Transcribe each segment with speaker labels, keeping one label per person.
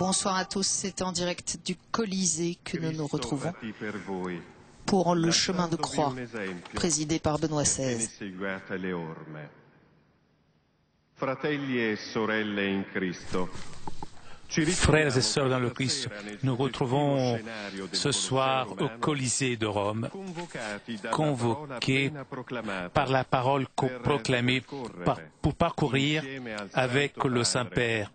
Speaker 1: Bonsoir à tous, c'est en direct du Colisée que nous nous retrouvons pour le chemin de croix, présidé par Benoît XVI.
Speaker 2: Frères et sœurs dans le Christ, nous retrouvons ce soir au Colisée de Rome, convoqués par la parole proclamée pour parcourir avec le Saint-Père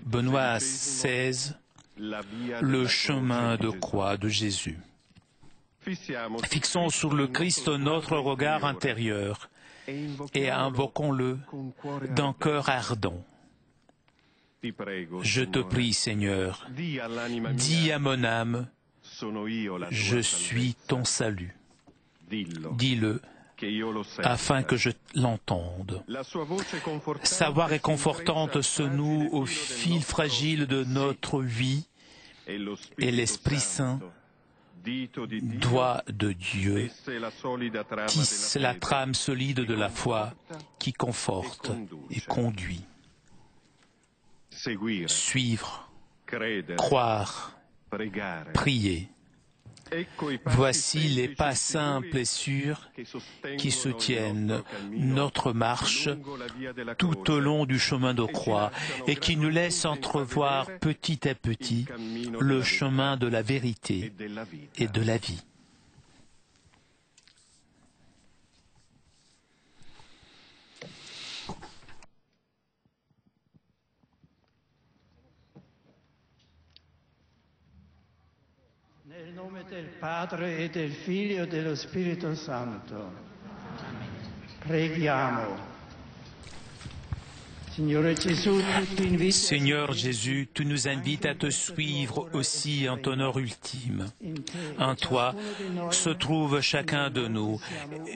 Speaker 2: Benoît XVI le chemin de croix de Jésus. Fixons sur le Christ notre regard intérieur et invoquons-le d'un cœur ardent. Je te prie, Seigneur, dis à mon âme, je suis ton salut. Dis-le, afin que je l'entende. Sa voix réconfortante se noue au fil fragile de notre vie et l'Esprit Saint, doigt de Dieu, tisse la trame solide de la foi qui conforte et conduit. Suivre, croire, prier. Voici les pas simples et sûrs qui soutiennent notre marche tout au long du chemin de croix et qui nous laissent entrevoir petit à petit le chemin de la vérité et de la vie.
Speaker 3: Nel nome del Padre e del Figlio e dello Spirito Santo. Preghiamo.
Speaker 2: Seigneur Jésus, tu nous invites à te suivre aussi en ton heure ultime. En toi se trouve chacun de nous,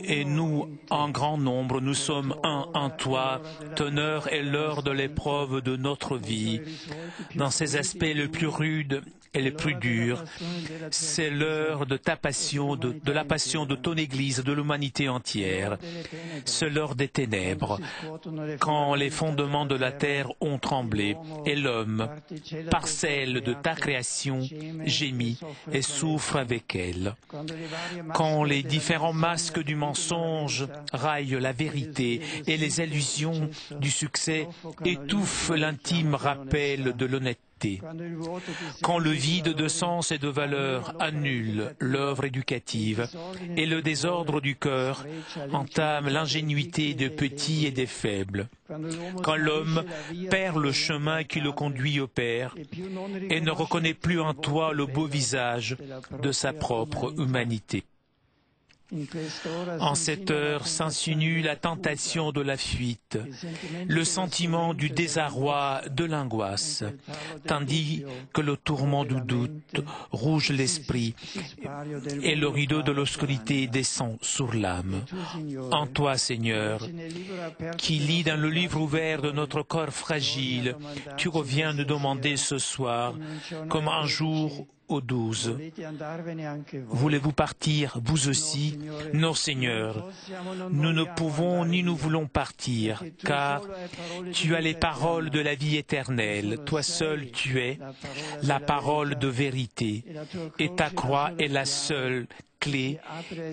Speaker 2: et nous, en grand nombre, nous sommes un en toi, ton heure est l'heure de l'épreuve de notre vie. Dans ses aspects les plus rudes et les plus durs, c'est l'heure de ta passion, de la passion de ton Église, de l'humanité entière. C'est l'heure des ténèbres, quand les fondements de la terre ont tremblé, et l'homme, parcelle de ta création, gémit et souffre avec elle. Quand les différents masques du mensonge raillent la vérité et les illusions du succès étouffent l'intime rappel de l'honnêteté. Quand le vide de sens et de valeur annule l'œuvre éducative et le désordre du cœur entame l'ingénuité des petits et des faibles. Quand l'homme perd le chemin qui le conduit au Père et ne reconnaît plus en toi le beau visage de sa propre humanité. En cette heure s'insinue la tentation de la fuite, le sentiment du désarroi, de l'angoisse, tandis que le tourment du doute rouge l'esprit et le rideau de l'obscurité descend sur l'âme. En toi, Seigneur, qui lis dans le livre ouvert de notre corps fragile, tu reviens nous demander ce soir, comme un jour au 12. Voulez-vous partir, vous aussi? Non, Seigneur, nous ne pouvons ni nous voulons partir, car tu as les paroles de la vie éternelle. Toi seul, tu es la parole de vérité, et ta croix est la seule clé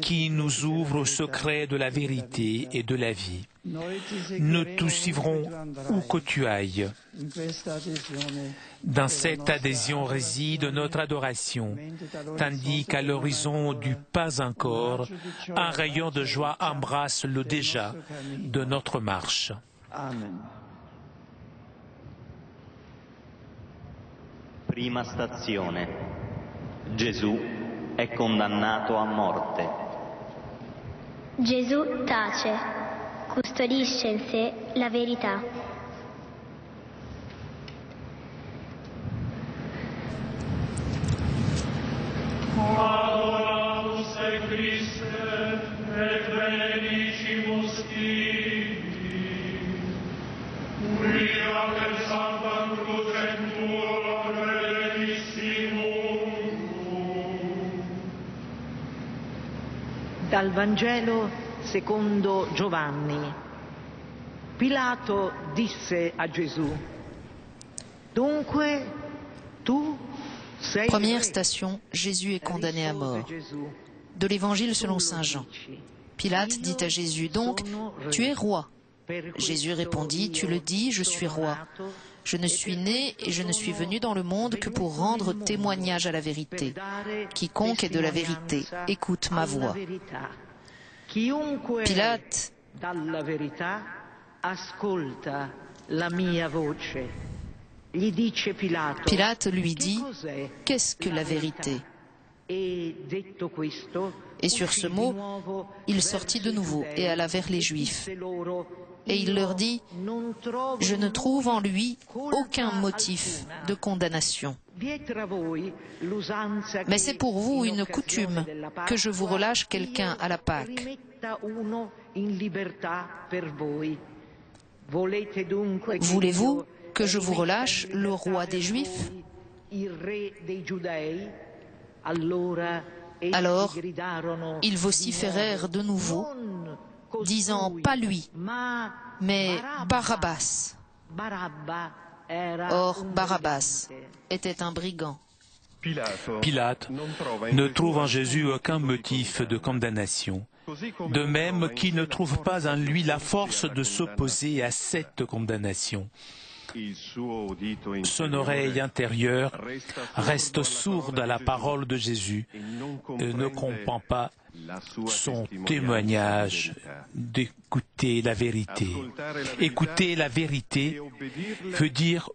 Speaker 2: qui nous ouvre au secret de la vérité et de la vie. Nous te suivrons où que tu ailles. Dans cette adhésion réside notre adoration, tandis qu'à l'horizon du pas encore, un rayon de joie embrasse le déjà de notre marche.
Speaker 3: Amen.
Speaker 4: Prima stazione. Gesù è condannato a morte.
Speaker 5: Gesù tace, custodisce in sé la verità.
Speaker 6: Adoramus te Christe, et benedicimus tibi. Uria per Sanctam Crucem tuo redentissimum.
Speaker 7: Dal Vangelo secondo Giovanni. Pilato disse a Gesù: Dunque
Speaker 1: Première station, Jésus est condamné à mort. De l'Évangile selon saint Jean. Pilate dit à Jésus, donc, tu es roi. Jésus répondit, tu le dis, je suis roi. Je ne suis né et je ne suis venu dans le monde que pour rendre témoignage à la vérité. Quiconque est de la vérité, écoute ma voix. Pilate lui dit, qu'est-ce que la vérité? Et sur ce mot, il sortit de nouveau et alla vers les Juifs. Et il leur dit, je ne trouve en lui aucun motif de condamnation. Mais c'est pour vous une coutume que je vous relâche quelqu'un à la Pâque. Voulez-vous que je vous relâche le roi des Juifs? Alors, ils vociférèrent de nouveau, disant pas lui, mais Barabbas. Or, Barabbas était un brigand.
Speaker 2: Pilate ne trouve en Jésus aucun motif de condamnation, de même qu'il ne trouve pas en lui la force de s'opposer à cette condamnation. Son oreille intérieure reste sourde à la parole de Jésus et ne comprend pas son témoignage d'écouter la vérité. Écouter la vérité veut dire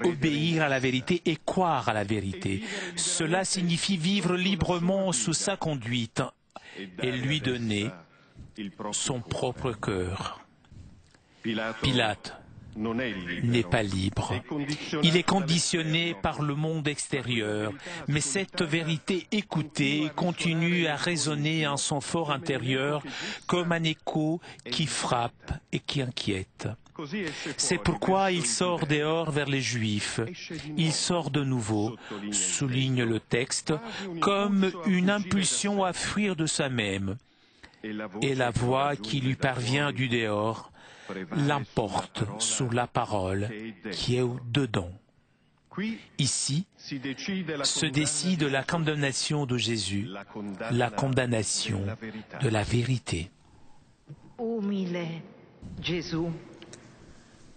Speaker 2: obéir à la vérité et croire à la vérité. Cela signifie vivre librement sous sa conduite et lui donner son propre cœur. Pilate n'est pas libre. Il est conditionné par le monde extérieur, mais cette vérité écoutée continue à résonner en son fort intérieur comme un écho qui frappe et qui inquiète. C'est pourquoi il sort dehors vers les Juifs. Il sort de nouveau, souligne le texte, comme une impulsion à fuir de soi-même. Et la voix qui lui parvient du dehors l'emporte sur la parole qui est au-dedans. Ici se décide la condamnation de Jésus, la condamnation de la vérité.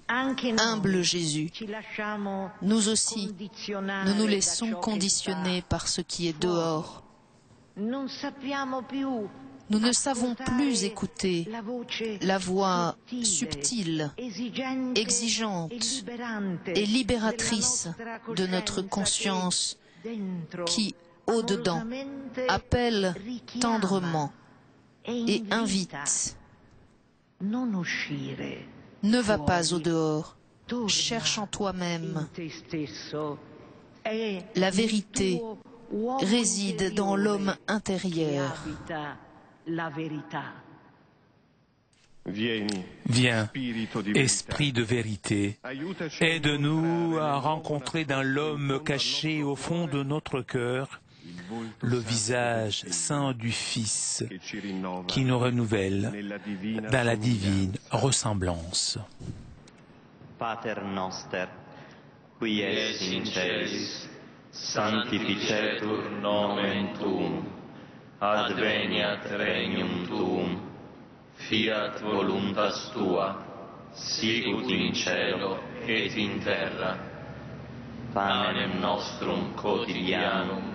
Speaker 1: Humble Jésus, nous aussi, nous nous laissons conditionner par ce qui est dehors. Nous ne savons plus écouter la voix subtile, exigeante et libératrice de notre conscience qui, au-dedans, appelle tendrement et invite. Ne va pas au dehors, cherche en toi-même. La vérité réside dans l'homme intérieur.
Speaker 2: Viens, Esprit de vérité, aide-nous à rencontrer dans l'homme caché au fond de notre cœur le visage saint du Fils qui nous renouvelle dans la divine ressemblance.
Speaker 4: Pater noster, qui es in celis, sanctificetur nomen tuum, adveniat regnum tuum, fiat voluntas tua, sicut in cielo et in terra. Panem nostrum quotidianum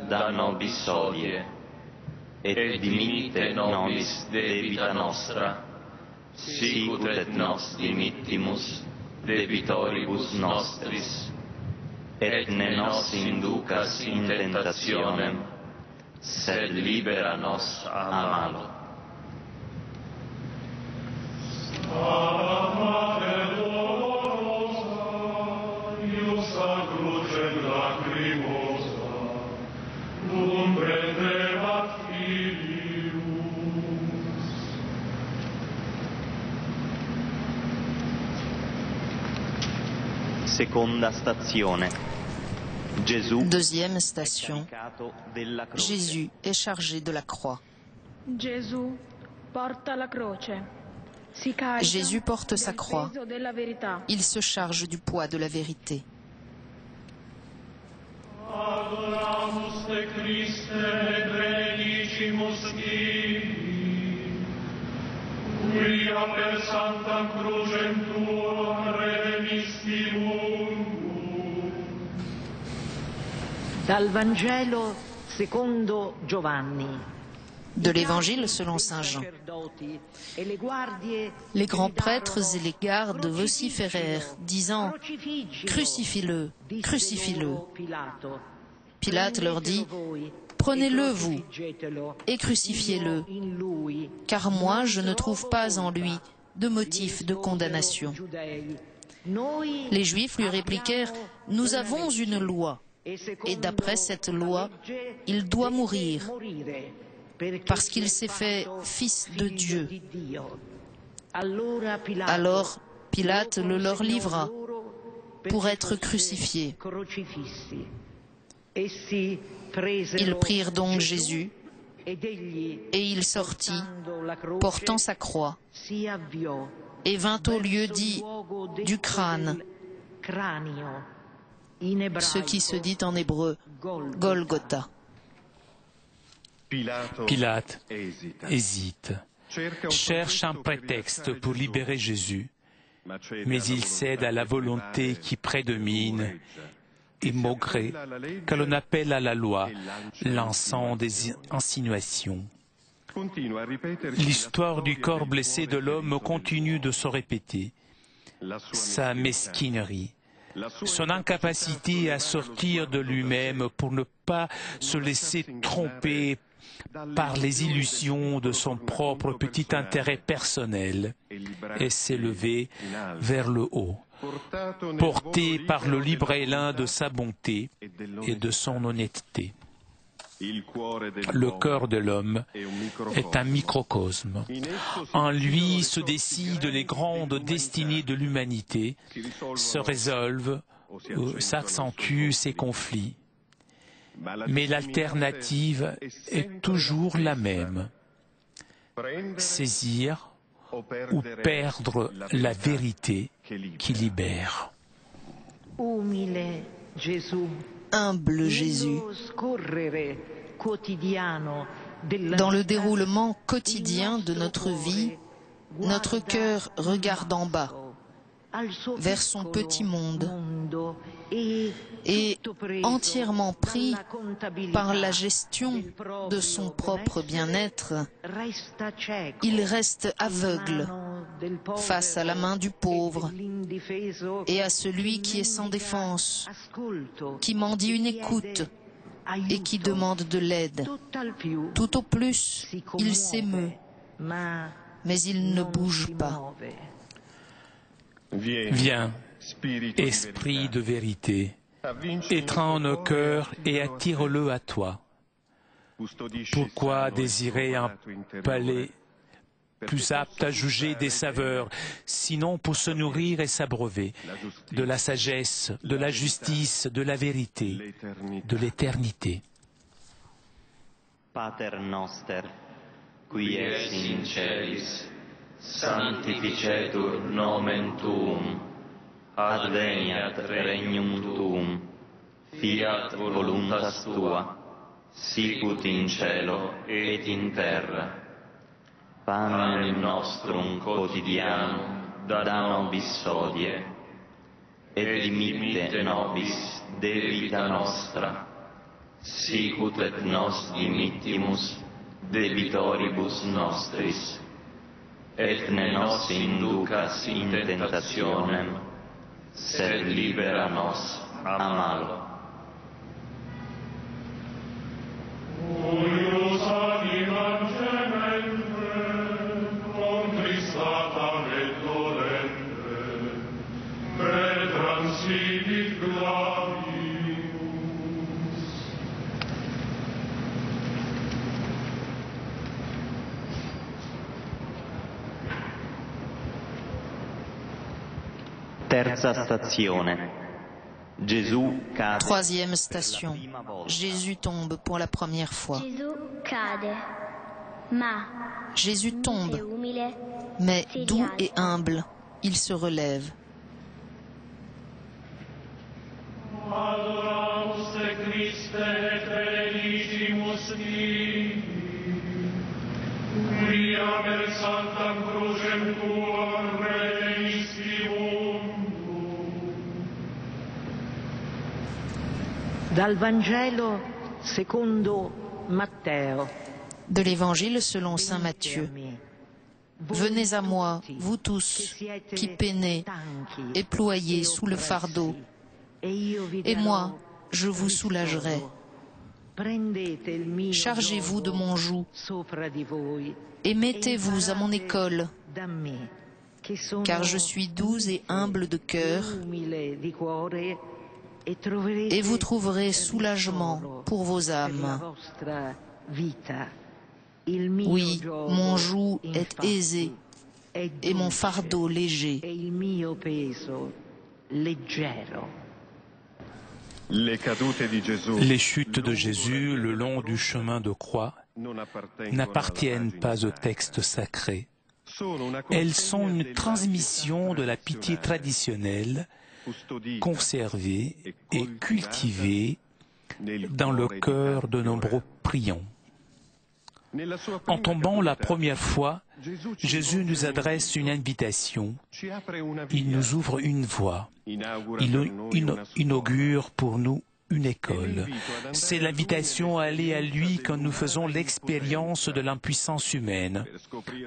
Speaker 4: da nobis hodie, et dimitte nobis debita nostra, sicut et nos dimittimus debitoribus nostris, et ne nos inducas in tentationem, sed libera nos a malo. Seconda stazione.
Speaker 1: Deuxième station. Jésus est chargé de la croix. Jésus porte sa croix. Il se charge du poids de la vérité.
Speaker 6: Christe et benedicimus Dei, quia per Sanctam Crucem Tuam redemisti mundum.
Speaker 7: Dal Vangelo secondo Giovanni.
Speaker 1: De l'Évangile selon saint Jean. Les grands prêtres et les gardes vociférèrent, disant « Crucifie-le, crucifie-le » Pilate leur dit « Prenez-le, vous, et crucifiez-le, car moi je ne trouve pas en lui de motif de condamnation. » Les Juifs lui répliquèrent « Nous avons une loi, et d'après cette loi, il doit mourir, parce qu'il s'est fait fils de Dieu. » Alors Pilate le leur livra pour être crucifié. Ils prirent donc Jésus, et il sortit, portant sa croix, et vint au lieu dit du crâne, ce qui se dit en hébreu Golgotha.
Speaker 2: Pilate hésite, cherche un prétexte pour libérer Jésus, mais il cède à la volonté qui prédomine et malgré que l'on appelle à la loi, lançant des insinuations. L'histoire du corps blessé de l'homme continue de se répéter. Sa mesquinerie, son incapacité à sortir de lui-même pour ne pas se laisser tromper par les illusions de son propre petit intérêt personnel et s'élever vers le haut, porté par le libre élan de sa bonté et de son honnêteté. Le cœur de l'homme est un microcosme. En lui se décident les grandes destinées de l'humanité, se résolvent ou s'accentuent ses conflits. Mais l'alternative est toujours la même. Saisir ou perdre la vérité qui libère.
Speaker 1: Humble Jésus, dans le déroulement quotidien de notre vie, notre cœur regarde en bas, vers son petit monde, et entièrement pris par la gestion de son propre bien-être, il reste aveugle face à la main du pauvre et à celui qui est sans défense, qui mendie une écoute et qui demande de l'aide. Tout au plus, il s'émeut, mais il ne bouge pas.
Speaker 2: Viens, Esprit de vérité, étreins nos cœurs et attire-le à toi. Pourquoi désirer un palais plus apte à juger des saveurs, sinon pour se nourrir et s'abreuver de la sagesse, de la justice, de la vérité, de l'éternité.
Speaker 4: Pater noster, qui es in celis, sanctificetur nomen tuum, adveniat regnum tuum, fiat voluntas tua, sicut in cielo et in terra. Panem nostrum quotidianum da nobis hodie, et dimitte nobis debita nostra, sicut et nos dimittimus debitoribus nostris, et ne nos inducas in tentationem, sed libera nos a malo.
Speaker 6: Uius animam gemente, contristatam et dolente, per transidit gladius.
Speaker 4: Terza stazione. Gesù cade.
Speaker 1: Troisième station. Jésus tombe pour la première fois.
Speaker 5: Gesù cade, ma
Speaker 1: Jésus tombe,
Speaker 5: mite umile
Speaker 1: mais
Speaker 5: si
Speaker 1: doux
Speaker 5: rialza.
Speaker 1: et humble, il se relève.
Speaker 6: Adoramus te Christe et benedicimus Dei, quia per sanctam crucem tuam redemisti mundum.
Speaker 7: Dal Vangelo secondo Matteo.
Speaker 1: De l'Évangile selon saint Matthieu. Venez à moi, vous tous, qui peinez et ployez sous le fardeau, et moi, je vous soulagerai. Chargez-vous de mon joug, et mettez-vous à mon école, car je suis doux et humble de cœur, et vous trouverez soulagement pour vos âmes. Oui, mon joug est aisé et mon fardeau léger.
Speaker 2: Les chutes de Jésus le long du chemin de croix n'appartiennent pas au texte sacré. Elles sont une transmission de la pitié traditionnelle, conservée et cultivée dans le cœur de nombreux priants. En tombant la première fois, Jésus nous adresse une invitation. Il nous ouvre une voie. Il inaugure pour nous une école. C'est l'invitation à aller à lui quand nous faisons l'expérience de l'impuissance humaine,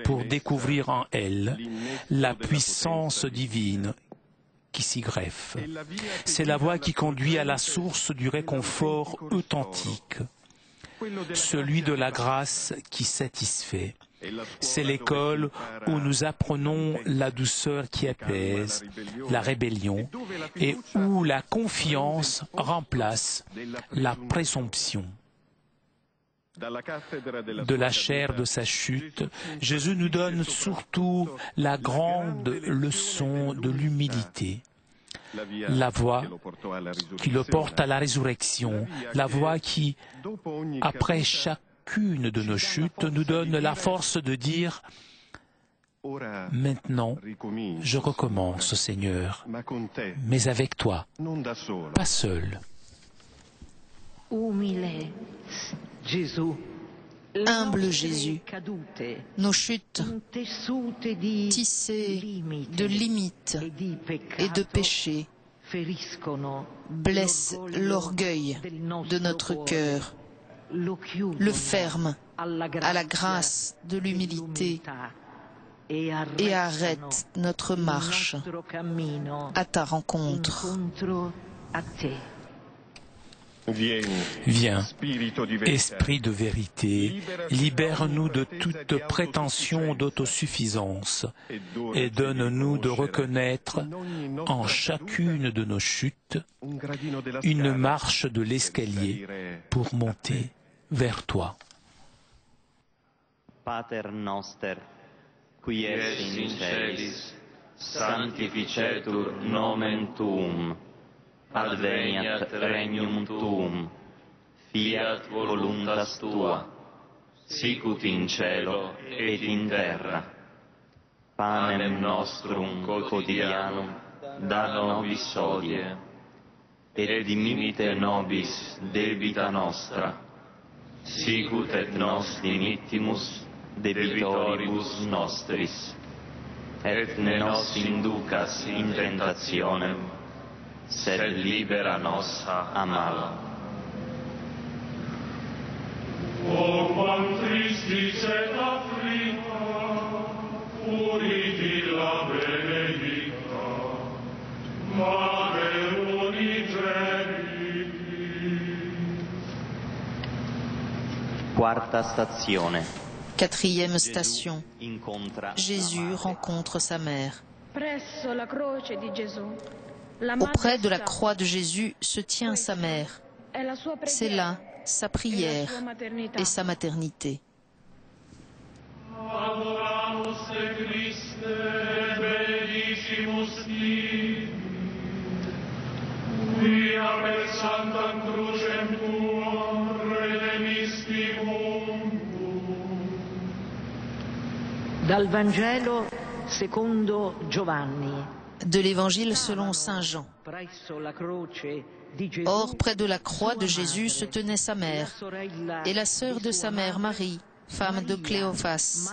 Speaker 2: pour découvrir en elle la puissance divine qui s'y greffe. C'est la voie qui conduit à la source du réconfort authentique, celui de la grâce qui satisfait. C'est l'école où nous apprenons la douceur qui apaise, la rébellion, et où la confiance remplace la présomption. De la chair de sa chute, Jésus nous donne surtout la grande leçon de l'humilité. La voie qui le porte à la résurrection, la voie qui, après chacune de nos chutes, nous donne la force de dire « Maintenant, je recommence, Seigneur, mais avec toi, pas seul. »
Speaker 1: Humble Jésus, nos chutes, tissées de limites et de péchés, blessent l'orgueil de notre cœur, le ferment à la grâce de l'humilité et arrête notre marche à ta rencontre.
Speaker 2: Viens, Esprit de vérité, libère-nous de toute prétention d'autosuffisance et donne-nous de reconnaître en chacune de nos chutes une marche de l'escalier pour monter vers toi.
Speaker 4: Pater noster, qui es in celis, sanctificetur nomen tuum. Adveniat regnum tuum, fiat voluntas tua, sicut in cielo et in terra. Panem nostrum quotidianum da nobis hodie, et dimitte nobis debita nostra, sicut et nos dimittimus debitoribus nostris, et ne nos inducas in tentationem, sed libera nos a malo.
Speaker 6: O quam tristis et afflicta, uriti la benedicta, Mater unigeniti.
Speaker 4: Quarta stazione.
Speaker 1: Quatrième station. Jésus rencontre sa mère. Auprès de la croix de Jésus se tient sa mère. C'est là sa prière et sa maternité.
Speaker 6: Adoramus te Christe, benedicimus tibi, quia per sanctam crucem tuam redemisti mundum.
Speaker 7: Dal Vangelo secondo Giovanni.
Speaker 1: De l'Évangile selon saint Jean. Or, près de la croix de Jésus se tenait sa mère et la sœur de sa mère Marie, femme de Cléophas,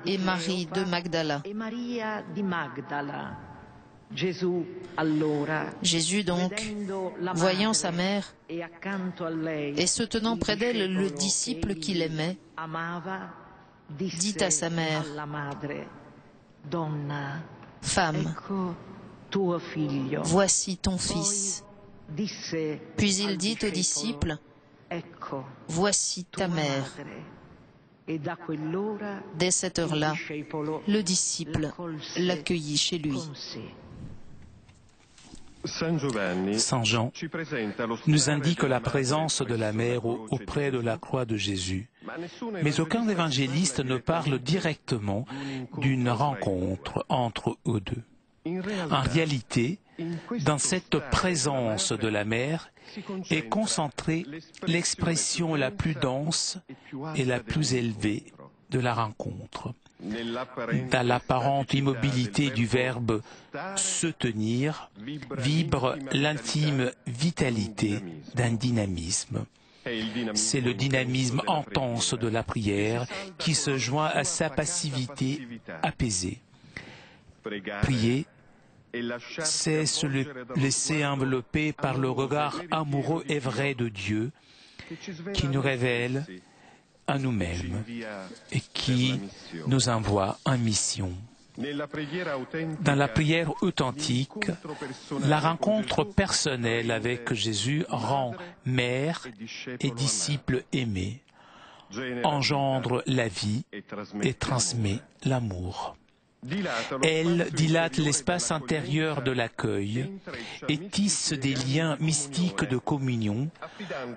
Speaker 1: et Marie de Magdala. Jésus donc, voyant sa mère et se tenant près d'elle le disciple qu'il aimait, dit à sa mère, « Femme, voici ton fils. » Puis il dit au disciple, « Voici ta mère. » Dès cette heure-là, le disciple l'accueillit chez lui.
Speaker 2: Saint Jean nous indique la présence de la mère auprès de la croix de Jésus. Mais aucun évangéliste ne parle directement d'une rencontre entre eux deux. En réalité, dans cette présence de la mère est concentrée l'expression la plus dense et la plus élevée de la rencontre. Dans l'apparente immobilité du verbe « se tenir » vibre l'intime vitalité d'un dynamisme. C'est le dynamisme intense de la prière qui se joint à sa passivité apaisée. Prier, c'est se laisser envelopper par le regard amoureux et vrai de Dieu qui nous révèle à nous-mêmes et qui nous envoie en mission. Dans la prière authentique, la rencontre personnelle avec Jésus rend mère et disciple aimé, engendre la vie et transmet l'amour. Elle dilate l'espace intérieur de l'accueil et tisse des liens mystiques de communion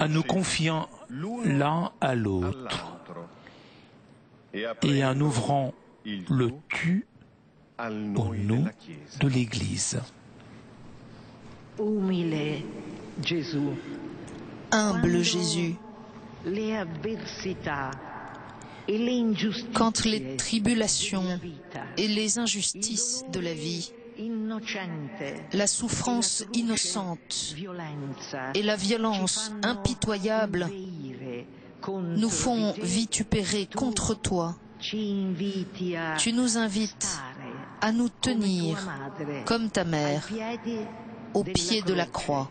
Speaker 2: en nous confiant l'un à l'autre et en ouvrant le tu au nous de l'Église.
Speaker 1: Humble Jésus, quand les tribulations et les injustices de la vie, la souffrance innocente et la violence impitoyable nous font vitupérer contre toi, tu nous invites à nous tenir comme ta mère au pied de la croix.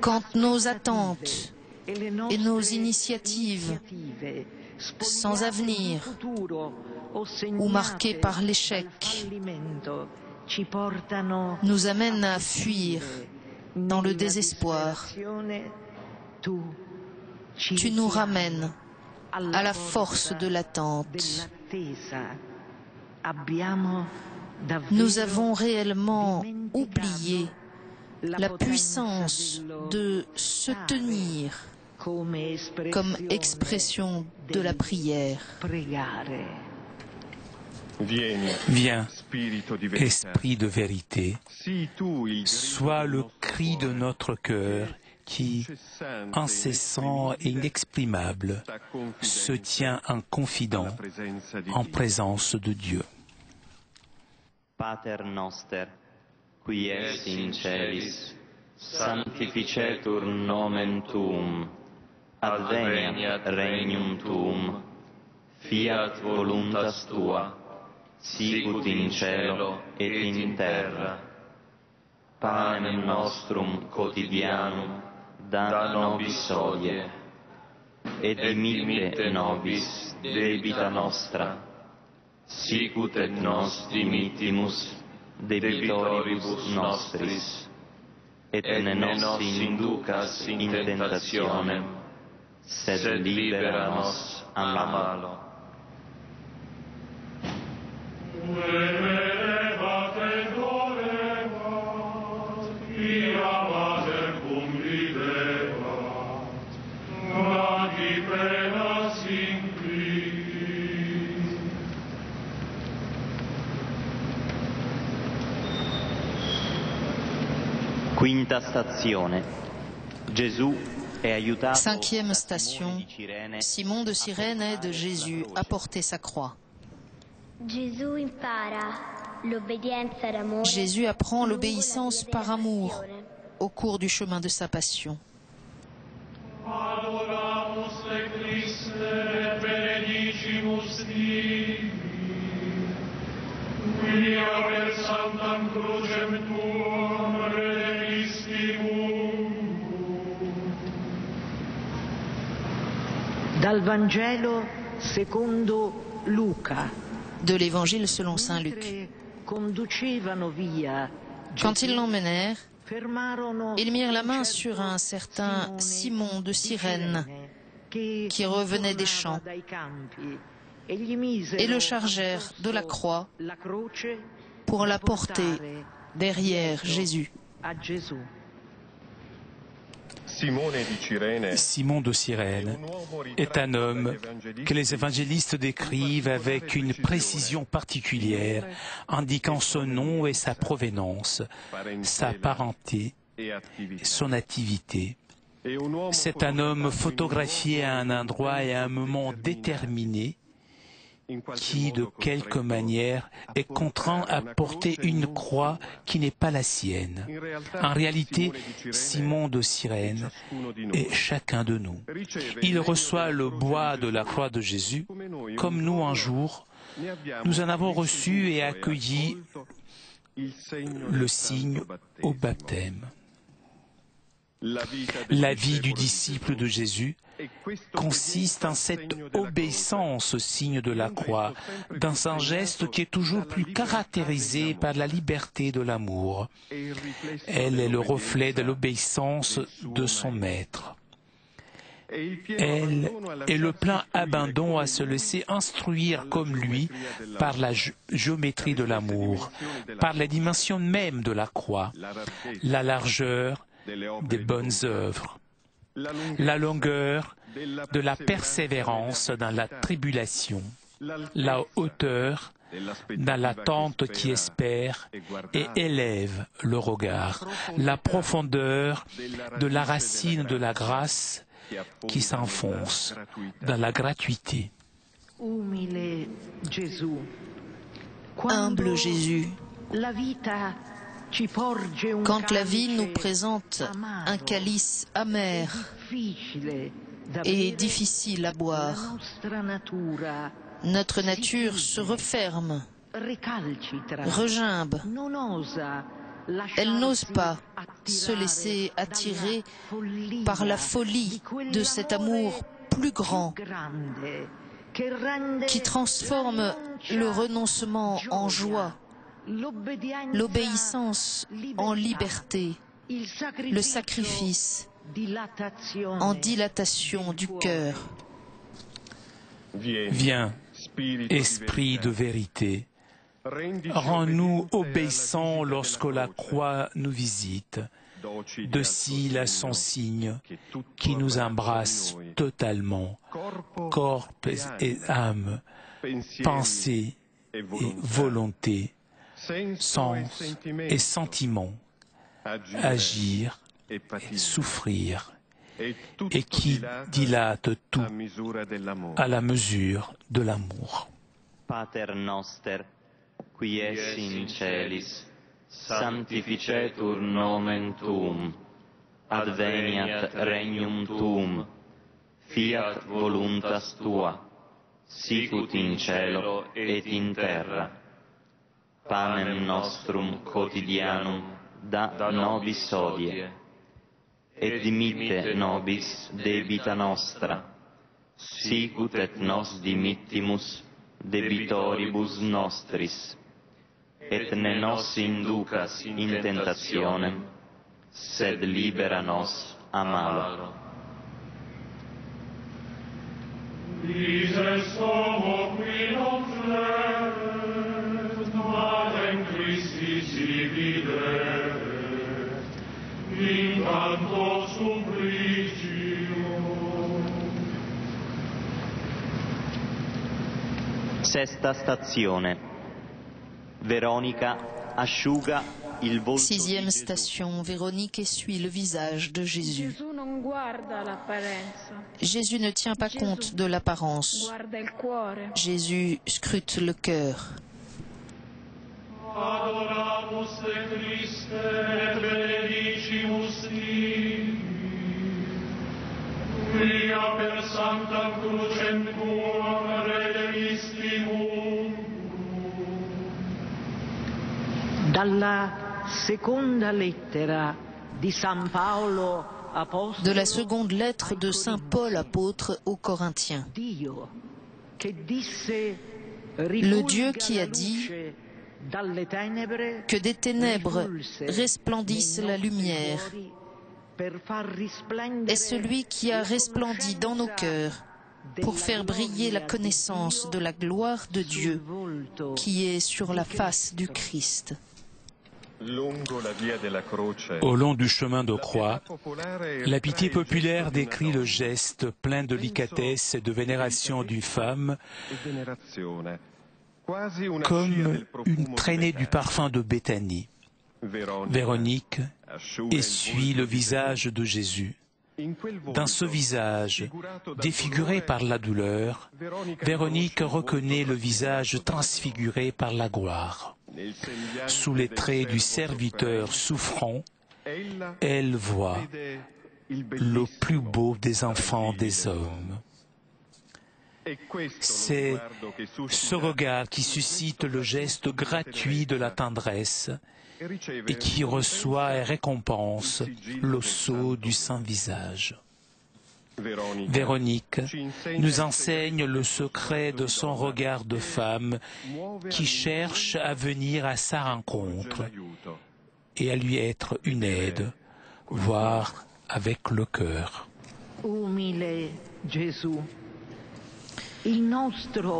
Speaker 1: Quand nos attentes et nos initiatives sans avenir ou marquées par l'échec nous amènent à fuir dans le désespoir, tu nous ramènes à la force de l'attente. Nous avons réellement oublié la puissance de se tenir comme expression de la prière.
Speaker 2: Viens, Esprit de vérité, sois le cri de notre cœur qui, incessant et inexprimable, se tient en confident en présence de Dieu.
Speaker 4: Pater noster, qui es in celis, sanctificetur nomen tuum, adveniat regnum tuum, fiat voluntas tua, sicut in cielo et in terra. Panem nostrum quotidianum da nobis hodie, et dimitte nobis debita nostra, sicut et nos dimittimus debitoribus nostris, et ne nos inducas in tentationem, sed libera nos a malo. Quinta stazione. Gesù è aiutato.
Speaker 1: Cinquième station. Simon de Cyrène aide Jésus à porter sa croix. Jésus apprend l'obéissance par amour au cours du chemin de sa passion.
Speaker 6: Adoramus te Christe et benedicimus tibi, quia per sanctam crucem tuam redemisti mundum.
Speaker 7: Dal Vangelo secondo Luca.
Speaker 1: De l'Évangile selon saint Luc. Quand ils l'emmenèrent, ils mirent la main sur un certain Simon de Cyrène qui revenait des champs et le chargèrent de la croix pour la porter derrière Jésus.
Speaker 2: Simon de Cyrène est un homme que les évangélistes décrivent avec une précision particulière, indiquant son nom et sa provenance, sa parenté, son activité. C'est un homme photographié à un endroit et à un moment déterminé, qui, de quelque manière, est contraint à porter une croix qui n'est pas la sienne. En réalité, Simon de Cyrène est chacun de nous. Il reçoit le bois de la croix de Jésus, comme nous un jour, nous en avons reçu et accueilli le signe au baptême. La vie du disciple de Jésus consiste en cette obéissance au signe de la croix, dans un geste qui est toujours plus caractérisé par la liberté de l'amour. Elle est le reflet de l'obéissance de son maître. Elle est le plein abandon à se laisser instruire comme lui par la géométrie de l'amour, par la dimension même de la croix, la largeur des bonnes œuvres, la longueur de la persévérance dans la tribulation, la hauteur dans l'attente qui espère et élève le regard, la profondeur de la racine de la grâce qui s'enfonce dans la gratuité.
Speaker 1: Humble Jésus, quand la vie nous présente un calice amer et difficile à boire, notre nature se referme, regimbe. Elle n'ose pas se laisser attirer par la folie de cet amour plus grand qui transforme le renoncement en joie, l'obéissance en liberté, le sacrifice en dilatation du cœur.
Speaker 2: Viens, Esprit de vérité, rends-nous obéissants lorsque la croix nous visite, docile à son signe qui nous embrasse totalement, corps et âme, pensée et volonté, sens et sentiment, agir et souffrir, et qui dilate tout à la mesure de l'amour.
Speaker 4: Pater noster, qui es in celis, sanctificetur nomen tuum, adveniat regnum tuum, fiat voluntas tua, sicut in cielo et in terra. Panem nostrum quotidianum da nobis hodie, et dimitte nobis debita nostra, sicut et nos dimittimus debitoribus nostris, et ne nos inducas in tentationem, sed libera nos a malo.
Speaker 6: Dices homo qui non flet, matem Christi sibi deret, in tanto supplicio.
Speaker 4: Sesta stazione. Veronica asciuga
Speaker 1: Sixième station, Véronique essuie le visage de Jésus. Jésus ne tient pas compte de l'apparence. Jésus scrute le cœur.
Speaker 6: Adoramus te Christe et benedicimus tibi, quia per sanctam crucem tuam redemisti mundum.
Speaker 7: Dalla seconda lettera di San Paolo apostolo,
Speaker 1: De la seconde lettre de Saint Paul apôtre aux Corinthiens.
Speaker 7: Dio che disse,
Speaker 1: Le Dieu qui a dit que des ténèbres resplendissent la lumière est celui qui a resplendi dans nos cœurs pour faire briller la connaissance de la gloire de Dieu qui est sur la face du Christ.
Speaker 2: Au long du chemin de croix, la pitié populaire décrit le geste plein de délicatesse et de vénération d'une femme comme une traînée du parfum de Béthanie. Véronique essuie le visage de Jésus. Dans ce visage, défiguré par la douleur, Véronique reconnaît le visage transfiguré par la gloire. Sous les traits du serviteur souffrant, elle voit le plus beau des enfants des hommes. C'est ce regard qui suscite le geste gratuit de la tendresse et qui reçoit et récompense le sceau du saint visage. Véronique nous enseigne le secret de son regard de femme qui cherche à venir à sa rencontre et à lui être une aide, voire avec le cœur.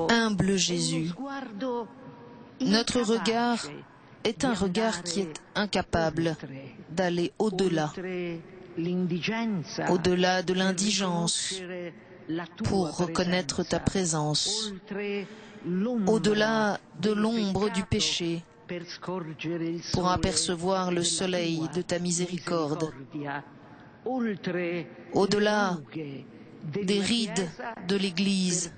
Speaker 1: Humble Jésus, notre regard est un regard qui est incapable d'aller au-delà de l'indigence pour reconnaître ta présence, au-delà de l'ombre du péché pour apercevoir le soleil de ta miséricorde, au-delà des rides de l'Église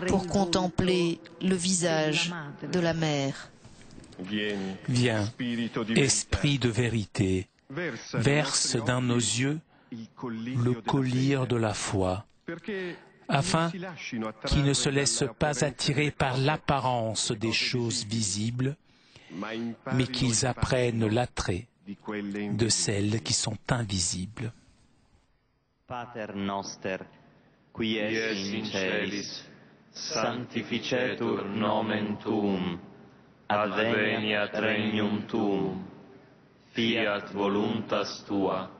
Speaker 1: pour contempler le visage de la Mère.
Speaker 2: Viens, Esprit de vérité, verse dans nos yeux le collier de la foi, afin qu'ils ne se laissent pas attirer par l'apparence des choses visibles, mais qu'ils apprennent l'attrait de celles qui sont invisibles.
Speaker 4: Pater noster, qui es in celis, sanctificetur nomen tuum, adveniat regnum tuum, fiat voluntas tua,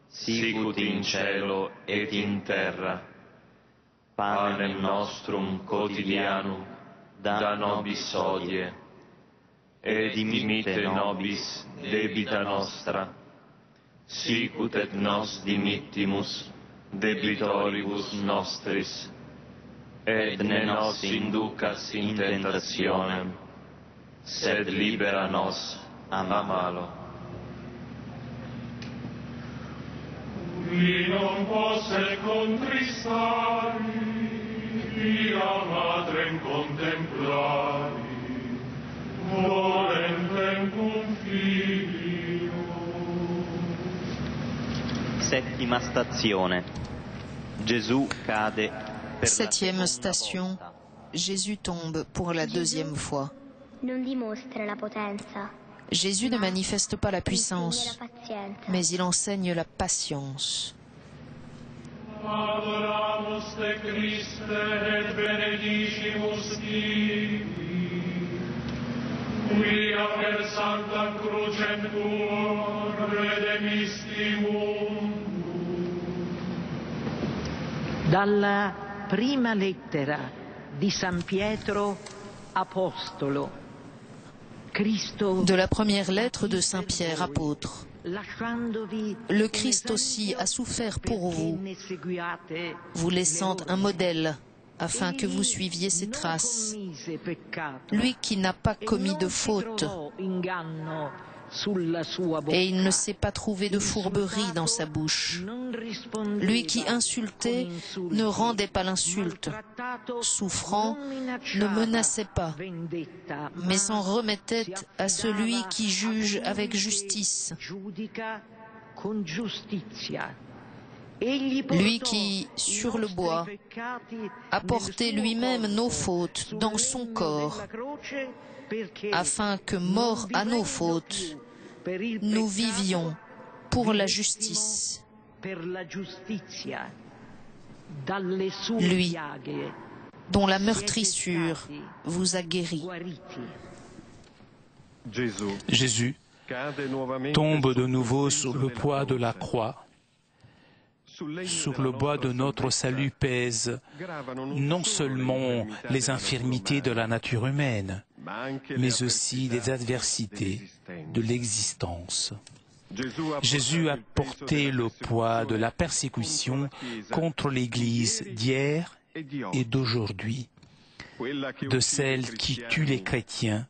Speaker 4: sicut in cielo et in terra. Panem nostrum quotidianum da nobis hodie, et dimitte nobis debita nostra, sicut et nos dimittimus debitoribus nostris, et ne nos inducas in tentationem, sed libera nos a malo.
Speaker 6: Qui non posse contristari, via Madrem contemplari, volentem cum Filio.
Speaker 4: Settima stazione. Gesù cade per
Speaker 1: Septième station, Jésus tombe pour la deuxième fois.
Speaker 5: Non dimostra la potenza,
Speaker 1: Jésus ne manifeste pas la puissance,
Speaker 5: la pazienza.
Speaker 1: mais il enseigne la patience.
Speaker 6: Adoramus te Christe et benedicimus tibi, quia per sanctam crucem tuam redemisti mundum.
Speaker 7: Dalla prima lettera di San Pietro Apostolo, Cristo,
Speaker 1: De la première lettre de Saint Pierre, apôtre.
Speaker 7: lasciandovi
Speaker 1: Le Christ aussi a souffert pour vous,
Speaker 7: ne seguiate,
Speaker 1: vous laissant un modèle, afin que vous suiviez ses traces.
Speaker 7: commise peccato,
Speaker 1: Lui qui n'a pas
Speaker 7: e
Speaker 1: commis
Speaker 7: non
Speaker 1: de
Speaker 7: si
Speaker 1: faute
Speaker 7: trovò inganno
Speaker 1: et il ne s'est pas trouvé de fourberie dans sa bouche. Lui qui insultait ne rendait pas l'insulte, souffrant ne menaçait pas, mais s'en remettait à celui qui juge avec justice. Lui qui, sur le bois, a porté lui-même nos fautes dans son corps, afin que, morts à nos fautes, nous vivions pour la justice. Lui, dont la meurtrissure vous a guéri.
Speaker 2: Jésus tombe de nouveau sous le poids de la croix. Sur le bois de notre salut pèsent non seulement les infirmités de la nature humaine, mais aussi les adversités de l'existence. Jésus a porté le poids de la persécution contre l'Église d'hier et d'aujourd'hui, de celle qui tue les chrétiens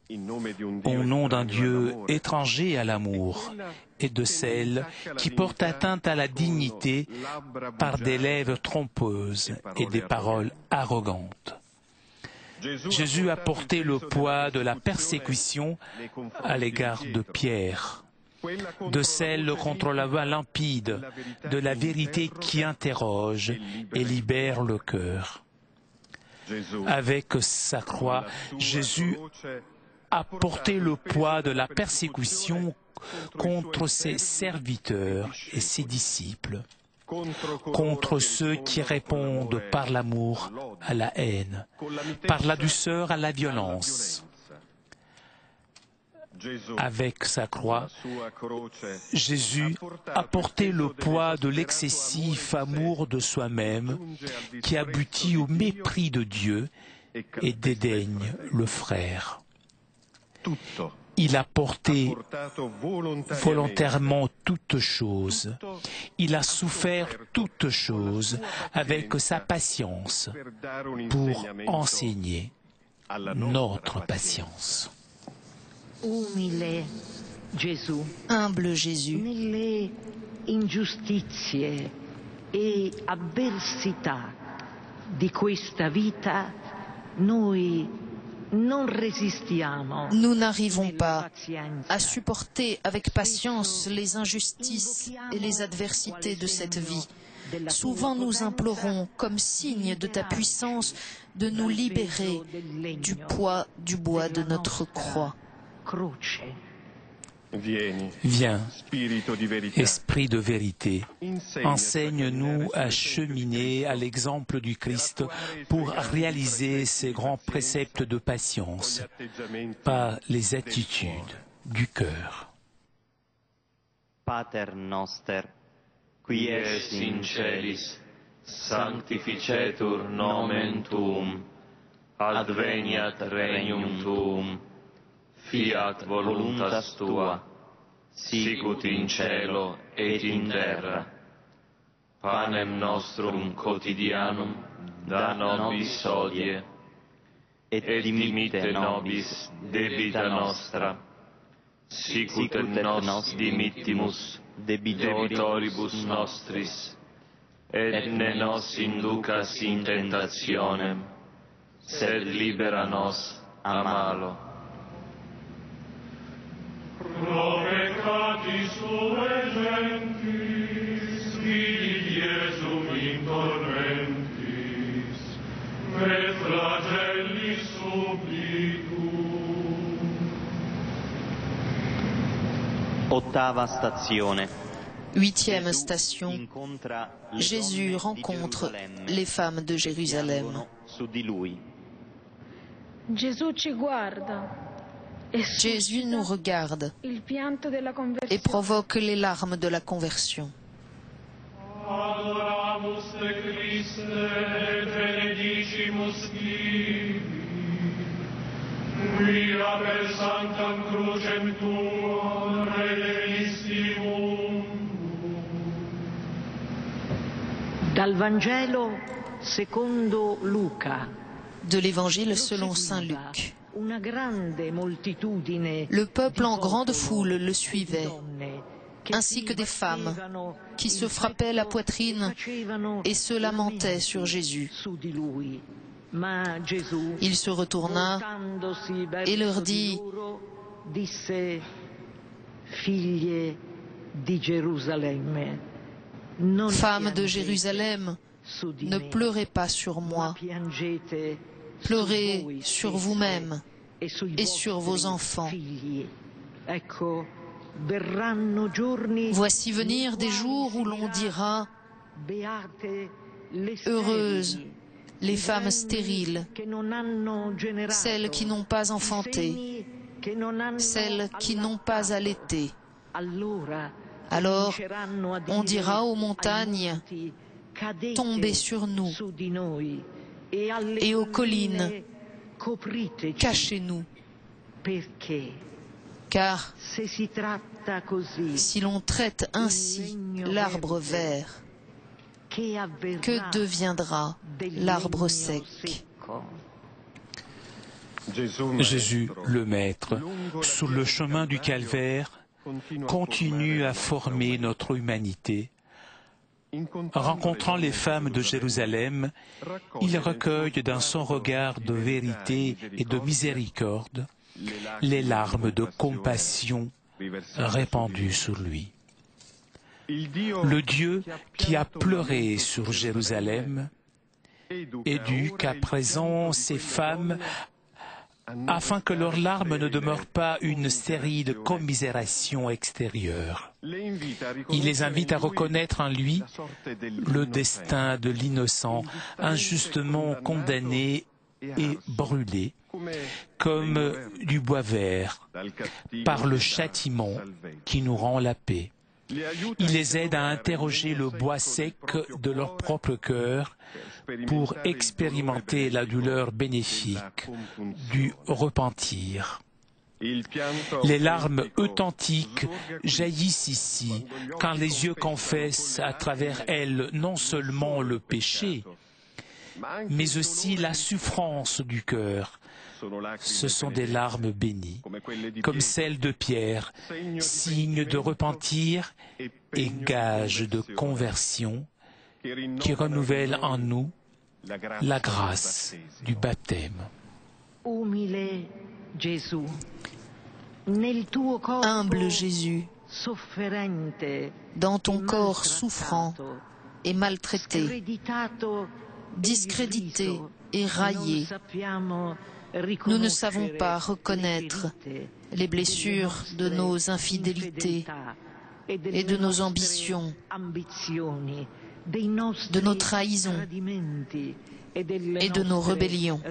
Speaker 2: au nom d'un Dieu étranger à l'amour, et de celle qui porte atteinte à la dignité par des lèvres trompeuses et des paroles arrogantes. Jésus a porté le poids de la persécution à l'égard de Pierre, de celle contre la voix limpide, de la vérité qui interroge et libère le cœur. Avec sa croix, Jésus a porté le poids de la persécution contre ses serviteurs et ses disciples, contre ceux qui répondent par l'amour à la haine, par la douceur à la violence. Avec sa croix, Jésus a porté le poids de l'excessif amour de soi-même qui aboutit au mépris de Dieu et dédaigne le frère. Il a porté volontairement toutes choses. Il a souffert toutes choses avec sa patience pour enseigner notre patience.
Speaker 1: Humble Jésus,
Speaker 7: nelle ingiustizie e avversità di questa vita noi non resistiamo.
Speaker 1: nous n'arrivons pas à supporter avec patience les injustices et les adversités de cette vie. Souvent nous implorons, comme signe de ta puissance, de nous libérer du poids du bois de notre croix.
Speaker 2: Viens, Esprit de vérité, enseigne-nous à cheminer à l'exemple du Christ pour réaliser ces grands préceptes de patience par les attitudes du cœur.
Speaker 4: Pater noster, qui es in celis, sanctificetur nomen tuum, adveniat regnum tuum, fiat voluntas tua, sicut in cielo et in terra. Panem nostrum quotidianum da nobis hodie, et dimitte nobis debita nostra, sicut et nos dimittimus debitoribus nostris, et ne nos inducas in tentationem, sed libera nos a malo.
Speaker 6: Pro peccatis tuae gentis, vidi Iesum in tormentis, et flagellis subitum.
Speaker 4: Ottava stazione.
Speaker 1: Huitième station, Jésus rencontre les femmes de Jérusalem.
Speaker 4: Su di lui.
Speaker 8: Gesù ci guarda
Speaker 1: Jésus nous regarde
Speaker 8: il pianto della
Speaker 1: et
Speaker 8: conversione.
Speaker 1: provoque les larmes de la conversion.
Speaker 6: Adoramus te Christe et benedicimus tibi, quia per sanctam crucem tuam redemissimus.
Speaker 7: Dal Vangelo secondo Luca.
Speaker 1: De l'Évangile selon saint Luc. Le peuple en grande foule le suivait, ainsi que des femmes qui se frappaient la poitrine et se lamentaient sur Jésus. Il se retourna et leur dit: Femmes de Jérusalem, ne pleurez pas sur moi, pleurez sur vous-même et sur vos enfants. Voici venir des jours où l'on dira: heureuses les femmes stériles, celles qui n'ont pas enfanté, celles qui n'ont pas allaité. Alors on dira aux montagnes: tombez sur nous, et aux collines: cachez-nous. Car si l'on traite ainsi l'arbre vert, que deviendra l'arbre sec?
Speaker 2: Jésus, le Maître, sur le chemin du calvaire, continue à former notre humanité. Rencontrant les femmes de Jérusalem, il recueille dans son regard de vérité et de miséricorde les larmes de compassion répandues sur lui. Le Dieu qui a pleuré sur Jérusalem éduque à présent ces femmes afin que leurs larmes ne demeurent pas une stérile commisération extérieure. Il les invite à reconnaître en lui le destin de l'innocent injustement condamné et brûlé comme du bois vert par le châtiment qui nous rend la paix. Il les aide à interroger le bois sec de leur propre cœur pour expérimenter la douleur bénéfique du repentir. Les larmes authentiques jaillissent ici quand les yeux confessent à travers elles non seulement le péché, mais aussi la souffrance du cœur. Ce sont des larmes bénies, comme celles de Pierre, signe de repentir et gage de conversion, qui renouvelle en nous la grâce du baptême.
Speaker 1: Humble Jésus, dans ton corps souffrant et maltraité, discrédité et raillé, nous ne savons pas reconnaître les blessures de nos infidélités et de nos ambitions, de nos trahisons et de nos rébellions.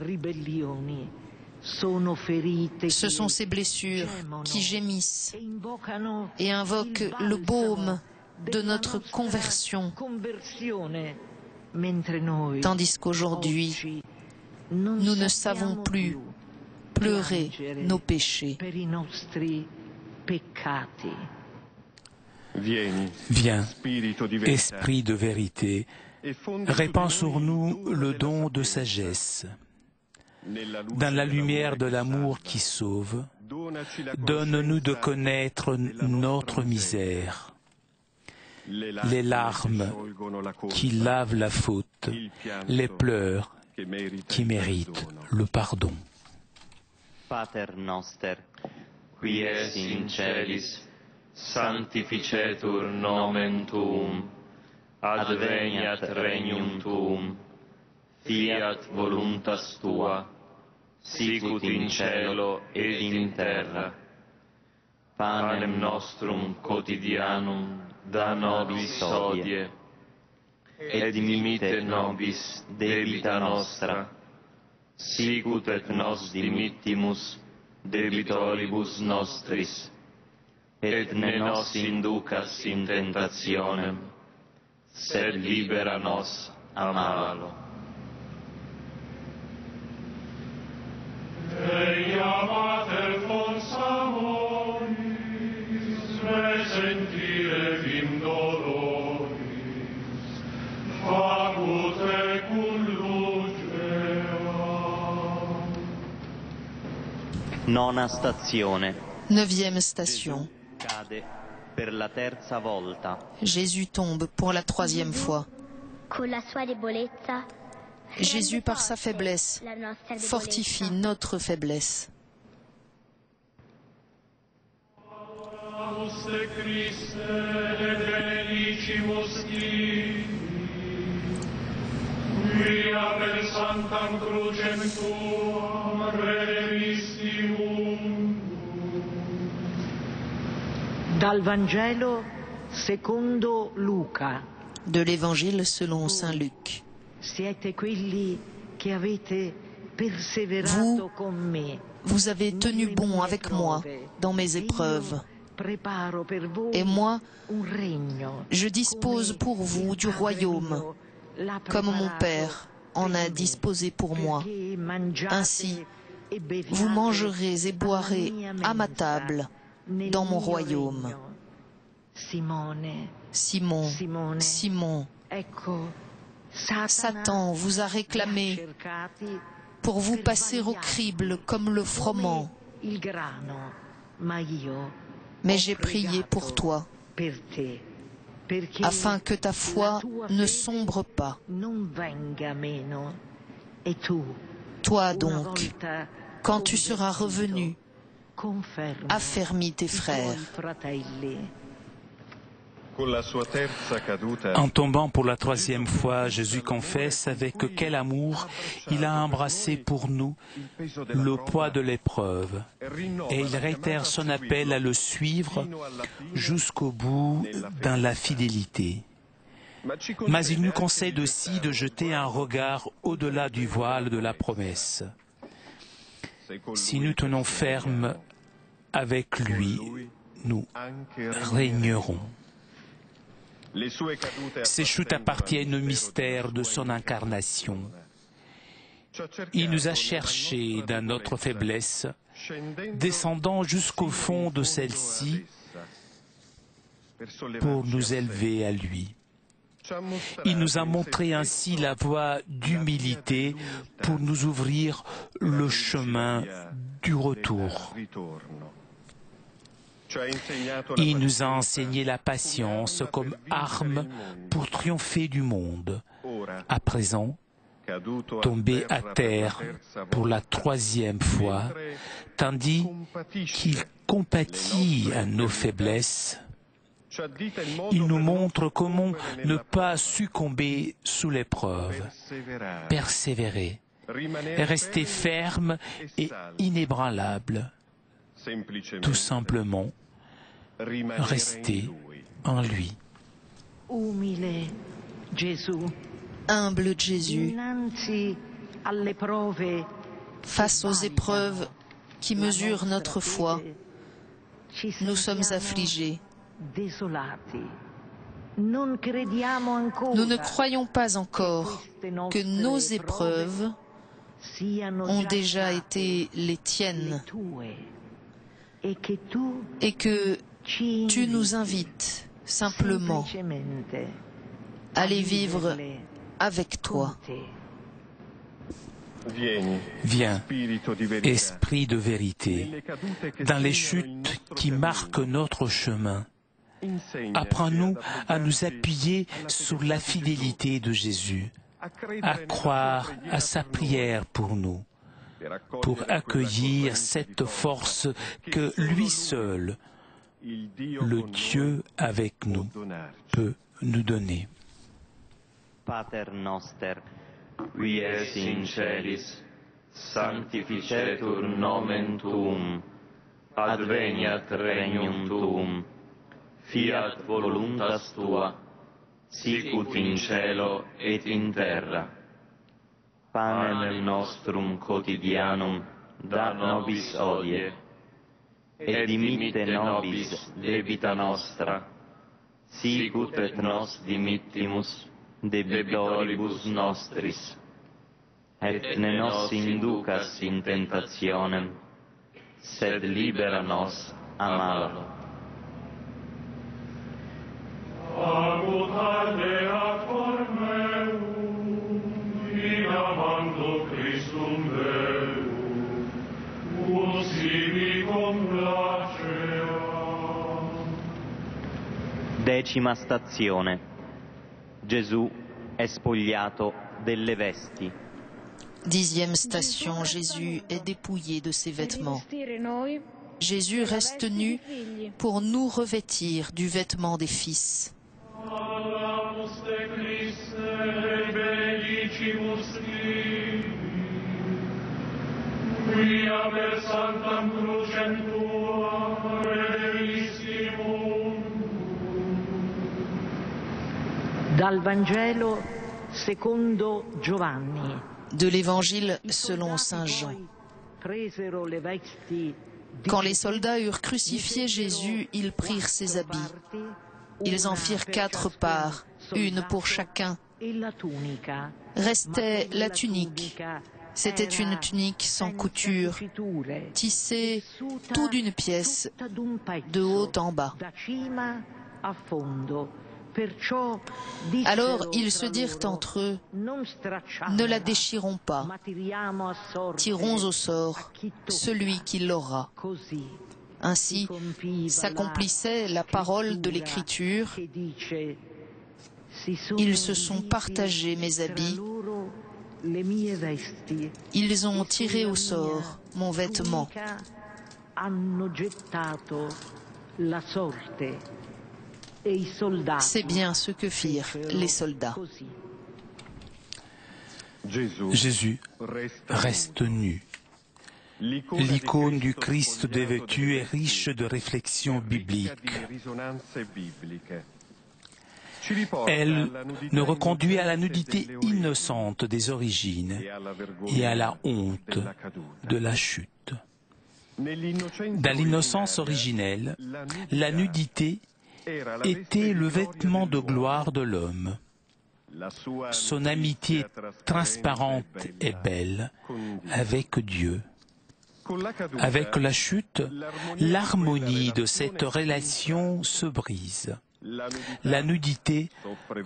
Speaker 1: Ce sont ces blessures qui gémissent et invoquent le baume de notre conversion, tandis qu'aujourd'hui, nous ne savons plus pleurer nos péchés.
Speaker 2: Viens, Esprit de vérité, répands sur nous le don de sagesse. Dans la lumière de l'amour qui sauve, donne-nous de connaître notre misère. Les larmes qui lavent la faute, les pleurs qui méritent le pardon.
Speaker 4: Pater noster, qui es in celis, sanctificetur nomen tuum, adveniat regnum tuum, fiat voluntas tua, sicut in cielo et in terra. Panem nostrum quotidianum da nobis hodie, et dimitte nobis debita nostra, sicut et nos dimittimus debitoribus nostris, et ne nos inducas in tentationem, sed libera nos a malo.
Speaker 6: Eia Mater consamoris, me sentire vim doloris, facute cum lugea.
Speaker 4: Nona stazione.
Speaker 1: 9e station.
Speaker 4: Cade per la terza volta.
Speaker 1: Jésus tombe pour la 3e fois.
Speaker 5: Con la sua debolezza,
Speaker 1: Jésus, par sa faiblesse,
Speaker 5: la nostra
Speaker 1: fortifie
Speaker 5: debolezza.
Speaker 1: notre faiblesse.
Speaker 6: Auste Christe et benedicimus Dei, quia per sanctam crucem tuam redemissimus.
Speaker 7: Dal Vangelo secondo Luca.
Speaker 1: De l'Évangile selon saint Luc.
Speaker 7: Siete quelli che avete perseverato con me.
Speaker 1: Vous avez tenu bon avec moi dans mes épreuves.
Speaker 7: Preparo per voi
Speaker 1: Et moi,
Speaker 7: un regno,
Speaker 1: je dispose pour vous du royaume, comme mon Père en a disposé pour moi. Ainsi, vous mangerez et boirez à ma table dans mon royaume.
Speaker 7: Simone,
Speaker 1: Simon, Simon,
Speaker 7: ecco,
Speaker 1: Satan vous a réclamé
Speaker 7: cercati
Speaker 1: pour vous
Speaker 7: per
Speaker 1: passer au
Speaker 7: sbagliare
Speaker 1: crible comme le froment.
Speaker 7: il grano, ma io
Speaker 1: Mais
Speaker 7: ho
Speaker 1: j'ai prié
Speaker 7: pregato
Speaker 1: pour toi,
Speaker 7: per te, perché
Speaker 1: afin que ta foi
Speaker 7: la tua
Speaker 1: ne
Speaker 7: fede
Speaker 1: sombre pas.
Speaker 7: non venga meno. E tu,
Speaker 1: Toi
Speaker 7: una
Speaker 1: donc,
Speaker 7: volta
Speaker 1: quand tu seras revenu,
Speaker 7: conferma
Speaker 1: affermis tes
Speaker 7: i tuoi
Speaker 1: frères.
Speaker 7: fratelli.
Speaker 2: En tombant pour la 3e fois, Jésus confesse avec quel amour il a embrassé pour nous le poids de l'épreuve. Et il réitère son appel à le suivre jusqu'au bout dans la fidélité. Mais il nous concède aussi de jeter un regard au-delà du voile de la promesse. Si nous tenons ferme avec lui, nous régnerons. Ces chutes appartiennent au mystère de son incarnation. Il nous a cherchés dans notre faiblesse, descendant jusqu'au fond de celle-ci pour nous élever à lui. Il nous a montré ainsi la voie d'humilité pour nous ouvrir le chemin du retour. Il nous a enseigné la patience comme arme pour triompher du monde. À présent, tombé à terre pour la 3e fois, tandis qu'il compatit à nos faiblesses, il nous montre comment ne pas succomber sous l'épreuve, persévérer, rester ferme et inébranlable, tout simplement rester en lui.
Speaker 7: Umile Gesù,
Speaker 1: Humble Jésus,
Speaker 7: innanzi alle prove
Speaker 1: face aux épreuves qui mesurent notre foi,
Speaker 7: ci
Speaker 1: nous sommes
Speaker 7: sentiamo
Speaker 1: affligés.
Speaker 7: desolati. Non crediamo ancora
Speaker 1: Nous ne croyons pas encore
Speaker 7: che queste
Speaker 1: que nos
Speaker 7: nostre
Speaker 1: épreuves
Speaker 7: prove siano
Speaker 1: ont
Speaker 7: già
Speaker 1: déjà
Speaker 7: state
Speaker 1: été les
Speaker 7: le
Speaker 1: tiennes
Speaker 7: tue e che tu
Speaker 1: et que
Speaker 7: ci
Speaker 1: tu nous
Speaker 7: inviti
Speaker 1: invites simplement
Speaker 7: semplicemente
Speaker 1: à les vivre
Speaker 7: viverle
Speaker 1: avec toi.
Speaker 7: con te.
Speaker 2: Viens, Esprit de vérité, dans les chutes qui marquent notre chemin. Apprends-nous à nous appuyer sur la fidélité de Jésus, à croire à sa prière pour nous, pour accueillir cette force que lui seul, le Dieu avec nous, peut nous donner.
Speaker 4: Pater noster, qui es in celis, sanctificetur nomen tuum, adveniat regnum tuum, fiat voluntas tua, sicut in cielo et in terra. Panem nostrum quotidianum da nobis hodie, et dimitte nobis debita nostra, sicut et nos dimittimus debitoribus nostris, et ne nos inducas in tentationem, sed libera nos a malo.
Speaker 6: Agut aldeat cor meum, in amando Christum Deum, usi
Speaker 4: 10ª stazione. Gesù è spogliato delle vesti.
Speaker 1: 10e station, Jésus est dépouillé de ses vêtements. Jésus reste nu pour nous revêtir du vêtement des fils.
Speaker 7: Dal Vangelo secondo Giovanni.
Speaker 1: De l'Évangile selon saint Jean. Quand les soldats eurent crucifié Jésus, ils prirent ses habits. Ils en firent 4 parts, une pour chacun. Restait la tunique. C'était une tunique sans couture, tissée tout d'une pièce, de haut en bas. Alors ils se dirent entre eux, ne la déchirons pas, tirons au sort celui qui l'aura. Ainsi s'accomplissait la parole de l'Écriture. Ils se sont partagés mes habits, ils ont tiré au sort mon vêtement. C'est bien ce que firent les soldats.
Speaker 2: Jésus reste nu. L'icône du Christ dévêtu est riche de réflexions bibliques. Elle nous reconduit à la nudité innocente des origines et à la honte de la chute. Dans l'innocence originelle, la nudité était le vêtement de gloire de l'homme. Son amitié transparente et belle avec Dieu. Avec la chute, l'harmonie de cette relation se brise. La nudité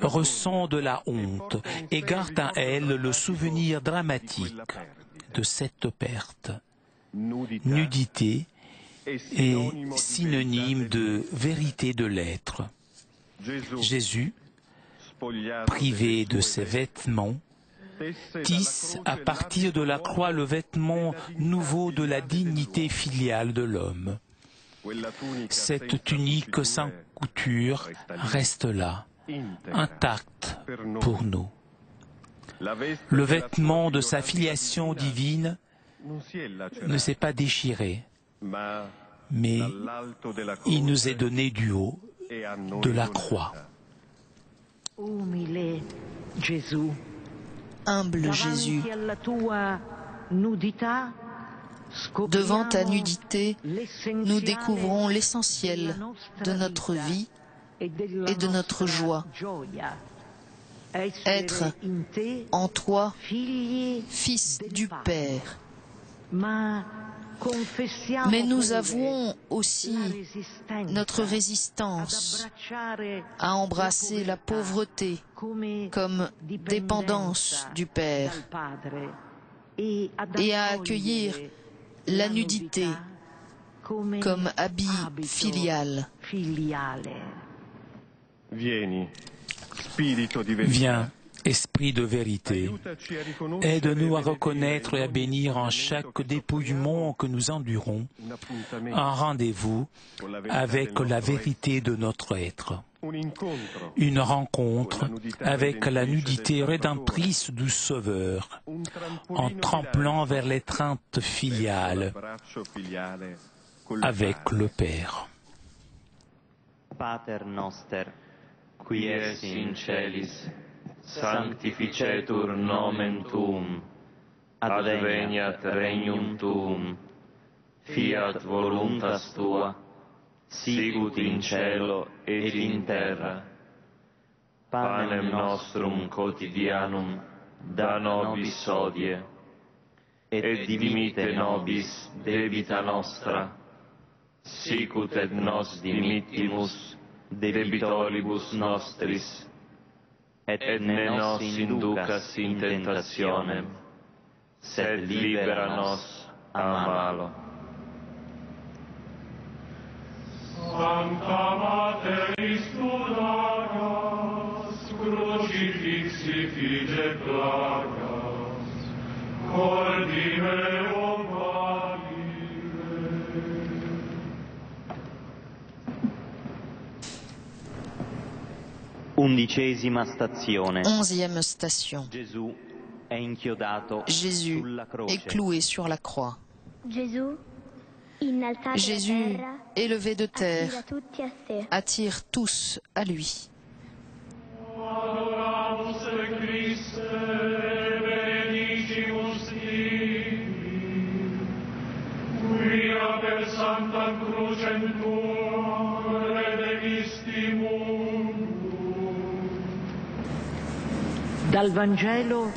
Speaker 2: ressent de la honte et garde en elle le souvenir dramatique de cette perte. Nudité est synonyme de vérité de l'être. Jésus, privé de ses vêtements, tisse à partir de la croix le vêtement nouveau de la dignité filiale de l'homme. Cette tunique sans couture reste là, intacte pour nous. Le vêtement de sa filiation divine ne s'est pas déchiré, mais il nous est donné du haut de la croix.
Speaker 1: Humble Jésus, devant ta nudité, nous découvrons l'essentiel de notre vie et de notre joie. Être en toi, fils du Père. Mais nous avouons aussi notre résistance à embrasser la pauvreté comme dépendance du Père et à accueillir la nudité comme habit filial.
Speaker 2: Viens, Esprit de vérité, aide-nous à reconnaître et à bénir en chaque dépouillement que nous endurons un rendez-vous avec la vérité de notre être. Une rencontre avec la nudité rédemptrice du Sauveur, en tremplant vers l'étreinte filiale avec le Père.
Speaker 4: Pater noster, qui es in celis, sanctificetur nomen tuum, adveniat regnum tuum, fiat voluntas tua, sicut in cielo et in terra. Panem nostrum quotidianum da nobis hodie, et dimitte nobis debita nostra, sicut et nos dimittimus debitoribus nostris, et ne nos inducas in tentationem, sed libera nos a malo.
Speaker 6: Sancta Materis Tudagas, crucifixi fide plagas, cordi meo valire.
Speaker 4: Undicesima stazione.
Speaker 1: 11e station.
Speaker 4: Gesù è inchiodato
Speaker 1: Jésus
Speaker 4: sulla croce.
Speaker 1: est cloué sur la croix.
Speaker 5: Gesù, innalzato
Speaker 1: Jésus,
Speaker 5: da terra,
Speaker 1: élevé de terre,
Speaker 5: attira tutti a sé.
Speaker 1: attire tous à lui.
Speaker 6: Adoramus te Christe, benedicimus tibi, quia per sanctam crucem tuam redemisti mundum.
Speaker 7: Dal Vangelo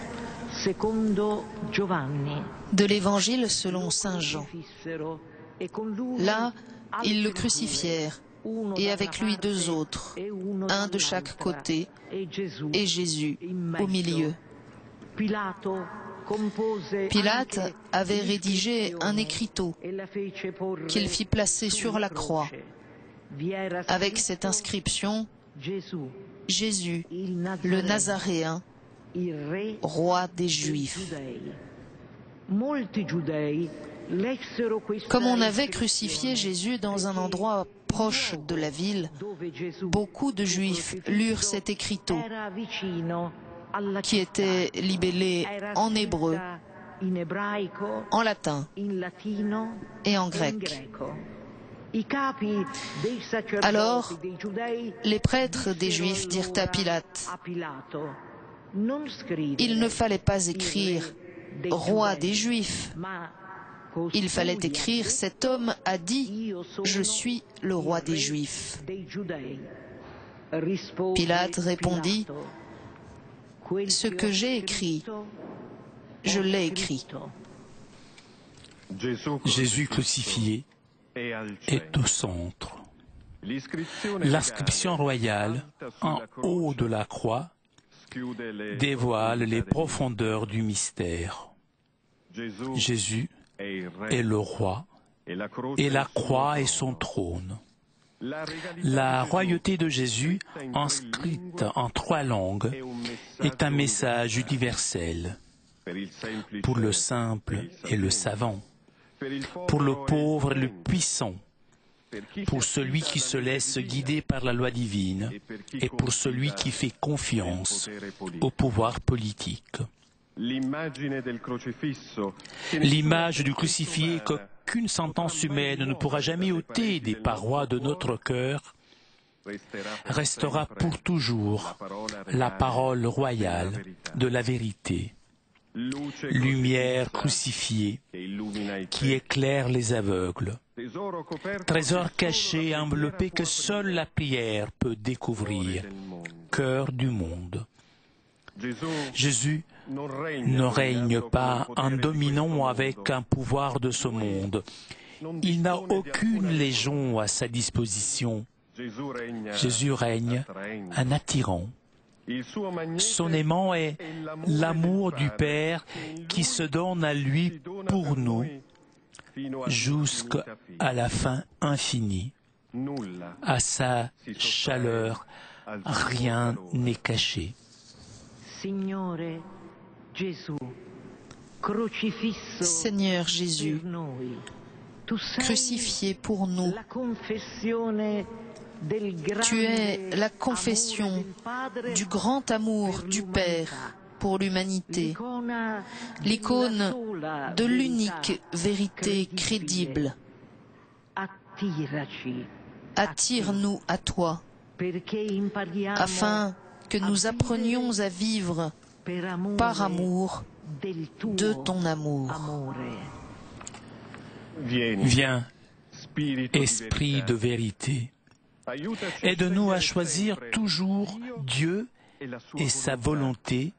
Speaker 7: secondo Giovanni.
Speaker 1: De l'Évangile selon Saint Jean.
Speaker 7: Crocifissero e con lui
Speaker 1: Là, ils le
Speaker 7: altri
Speaker 1: crucifièrent,
Speaker 7: due, uno
Speaker 1: et
Speaker 7: da
Speaker 1: avec
Speaker 7: una
Speaker 1: lui
Speaker 7: parte
Speaker 1: deux autres,
Speaker 7: e uno
Speaker 1: un de chaque
Speaker 7: dall'altra,
Speaker 1: côté,
Speaker 7: e Gesù
Speaker 1: et Jésus
Speaker 7: in
Speaker 1: au
Speaker 7: mezzo.
Speaker 1: milieu.
Speaker 7: Pilato compose
Speaker 1: Pilate
Speaker 7: anche
Speaker 1: avait rédigé un
Speaker 7: l'iscrizione
Speaker 1: écriteau
Speaker 7: e la fece porre
Speaker 1: qu'il fit placer sur
Speaker 7: sulla
Speaker 1: la croix,
Speaker 7: croce. Vi era
Speaker 1: avec
Speaker 7: scritto
Speaker 1: cette inscription:
Speaker 7: Gesù,
Speaker 1: Jésus,
Speaker 7: il
Speaker 1: le
Speaker 7: Nazaréen,
Speaker 1: Nazaréen,
Speaker 7: il re
Speaker 1: roi des
Speaker 7: dei
Speaker 1: Juifs.
Speaker 7: Giudei. Molti giudei lessero questa
Speaker 1: Comme on avait
Speaker 7: iscrizione
Speaker 1: crucifié Jésus dans un endroit proche de la ville,
Speaker 7: dove Gesù
Speaker 1: beaucoup de Juifs lurent cet écriteau
Speaker 7: era vicino alla
Speaker 1: qui
Speaker 7: città.
Speaker 1: était libellé
Speaker 7: Era
Speaker 1: en hébreu,
Speaker 7: scritta in ebraico,
Speaker 1: en latin
Speaker 7: in latino
Speaker 1: et en
Speaker 7: e in
Speaker 1: grec.
Speaker 7: greco. I capi dei sacerdoti
Speaker 1: Alors,
Speaker 7: dei giudei
Speaker 1: les prêtres des
Speaker 7: dissero
Speaker 1: Juifs dirent à
Speaker 7: allora
Speaker 1: Pilate:
Speaker 7: a Pilato, non scrivere
Speaker 1: il ne fallait pas
Speaker 7: il
Speaker 1: écrire
Speaker 7: re dei
Speaker 1: roi
Speaker 7: Giudei,
Speaker 1: des Juifs,
Speaker 7: ma
Speaker 1: il fallait
Speaker 7: costui
Speaker 1: écrire
Speaker 7: a
Speaker 1: cet homme a dit:
Speaker 7: Io sono
Speaker 1: je suis le roi
Speaker 7: il
Speaker 1: des
Speaker 7: re
Speaker 1: Juifs.
Speaker 7: dei Giudei. Rispose
Speaker 1: Pilate répondit:
Speaker 7: Pilato, quel
Speaker 1: ce
Speaker 7: che
Speaker 1: que
Speaker 7: ho
Speaker 1: j'ai écrit,
Speaker 7: scritto,
Speaker 1: je
Speaker 7: ho
Speaker 1: l'ai écrit.
Speaker 7: scritto.
Speaker 2: Jésus crucifié est au centre. L'inscription royale en haut de la croix dévoile les profondeurs du mystère. Jésus est le roi et la croix est son trône. La royauté de Jésus, inscrite en 3 langues, est un message universel pour le simple et le savant, pour le pauvre et le puissant, pour celui qui se laisse guider par la loi divine et pour celui qui fait confiance au pouvoir politique. L'image du crucifié qu'aucune sentence humaine ne pourra jamais ôter des parois de notre cœur restera pour toujours la parole royale de la vérité. Lumière crucifiée qui éclaire les aveugles. Trésor caché, enveloppé que seule la prière peut découvrir. Cœur du monde. Jésus ne règne pas en dominant avec un pouvoir de ce monde. Il n'a aucune légion à sa disposition. Jésus règne en attirant. Son aimant est l'amour du Père qui se donne à lui pour nous jusqu'à la fin infinie. À sa chaleur, rien n'est caché.
Speaker 1: Seigneur Jésus, crucifié pour nous, tu es la confession du grand amour du Père pour l'humanité, l'icône de l'unique vérité crédible. Attire-nous à toi, afin que nous apprenions à vivre par amour de ton amour.
Speaker 2: Viens, Esprit de vérité, aide-nous à choisir toujours Dieu et sa volonté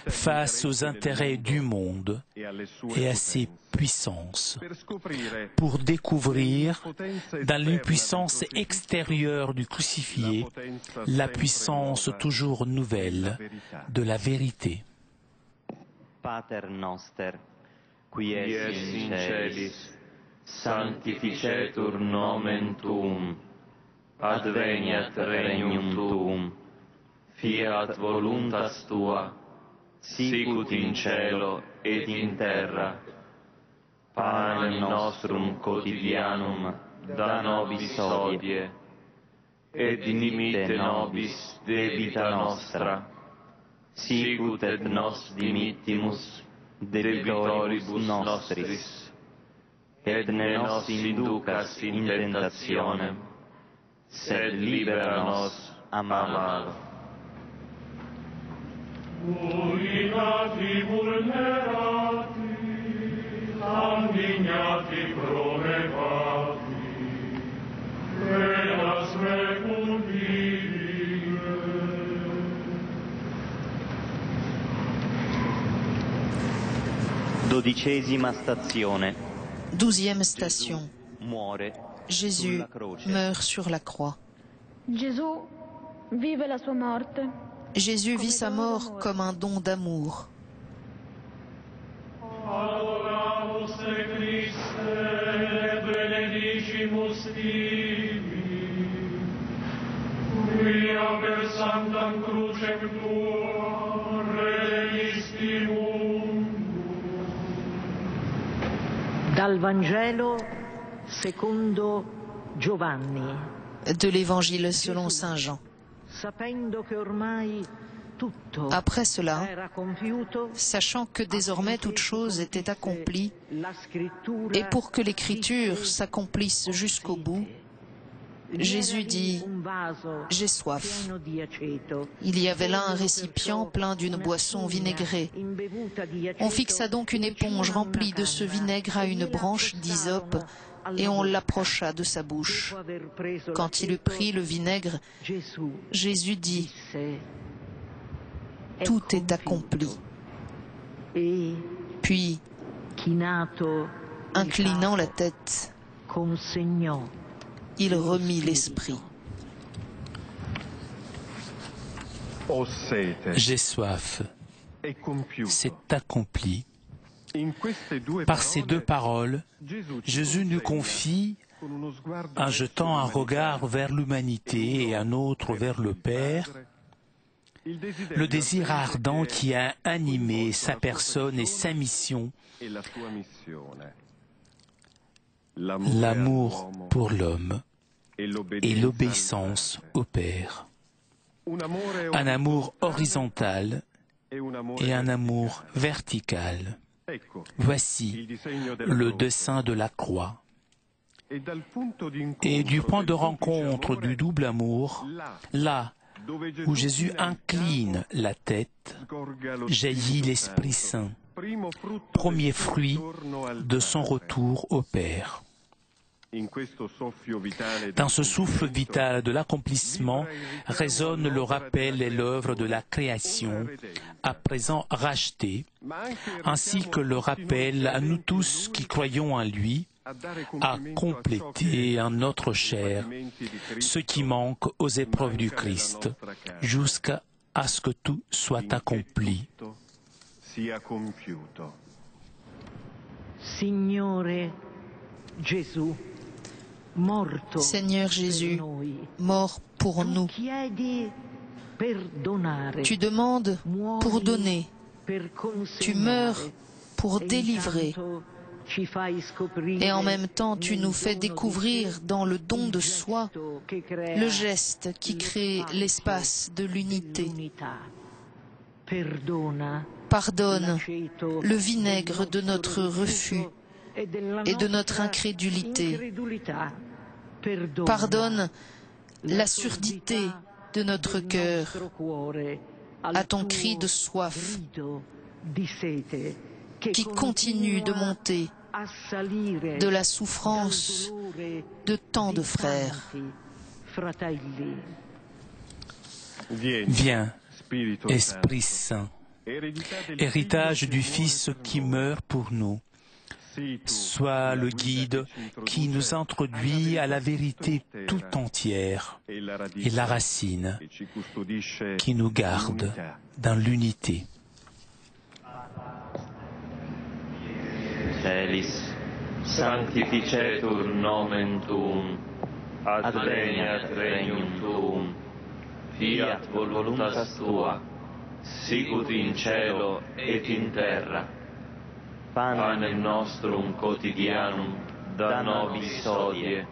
Speaker 2: face aux intérêts du monde et à ses puissances, pour découvrir dans l'impuissance extérieure du crucifié la puissance toujours nouvelle de la vérité.
Speaker 4: Pater noster, qui es in celis, sanctificetur nomen tuum, adveniat regnum tuum, fiat voluntas tua, sicut in cielo et in terra. Panem nostrum quotidianum da nobis hodie, et dimitte nobis debita nostra, sicut et nos dimittimus debitoribus nostris, et ne nos inducas in tentationem, sed libera nos a malo.
Speaker 6: Uinati vulnerati, indignati prolevati, velas recundire.
Speaker 4: Dodicesima stazione.
Speaker 1: 12e station.
Speaker 4: Muore
Speaker 1: Jésus meurt sur la croix.
Speaker 8: Gesù vive la sua morte.
Speaker 1: Jésus vit sa mort comme un don d'amour.
Speaker 6: Adoramus te Christe, et benedicimus tibi, quia per sanctam crucem tuam redemisti mundum.
Speaker 7: Dal Vangelo secondo Giovanni.
Speaker 1: De l'Évangile selon Saint Jean.
Speaker 7: Sapendo che ormai tutto
Speaker 1: Après cela,
Speaker 7: era compiuto,
Speaker 1: sachant que désormais toute chose était accomplie,
Speaker 7: la scrittura
Speaker 1: et pour que l'Écriture s'accomplisse jusqu'au bout, Jésus dit « J'ai soif ». Il y avait là un récipient plein d'une boisson vinaigrée. On fixa donc une éponge remplie de ce vinaigre à une branche d'hysope et on l'approcha de sa bouche. Quand il eut pris le vinaigre, Jésus dit « Tout est accompli ». Puis, inclinant la tête, il remit l'esprit.
Speaker 2: J'ai soif. C'est accompli. Par ces deux paroles, Jésus nous confie, en jetant un regard vers l'humanité et un autre vers le Père, le désir ardent qui a animé sa personne et sa mission, l'amour pour l'homme et l'obéissance au Père. Un amour horizontal et un amour vertical. Voici le dessein de la croix. Et du point de rencontre du double amour, là où Jésus incline la tête, jaillit l'Esprit Saint, premier fruit de son retour au Père. Dans ce souffle vital de l'accomplissement résonne le rappel et l'œuvre de la création, à présent rachetée, ainsi que le rappel à nous tous qui croyons en lui, à compléter en notre chair ce qui manque aux épreuves du Christ, jusqu'à ce que tout soit accompli.
Speaker 1: Seigneur Jésus, mort pour nous, tu demandes pour donner, tu meurs pour délivrer, et en même temps tu nous fais découvrir dans le don de soi le geste qui crée l'espace de l'unité. Pardonne le vinaigre de notre refus et de notre incrédulité. Pardonne la surdité de notre cœur à ton cri de soif qui continue de monter de la souffrance de tant de frères.
Speaker 2: Viens, Esprit Saint, héritage du Fils qui meurt pour nous. Sois le guide qui nous introduit à la vérité tout entière et la racine qui nous garde dans l'unité.
Speaker 4: Celis, sanctificetur nomen tuum, adveniat regnum tuum, fiat voluntas tua, sicut in cielo et in terra. Panem nostrum quotidianum da nobis hodie,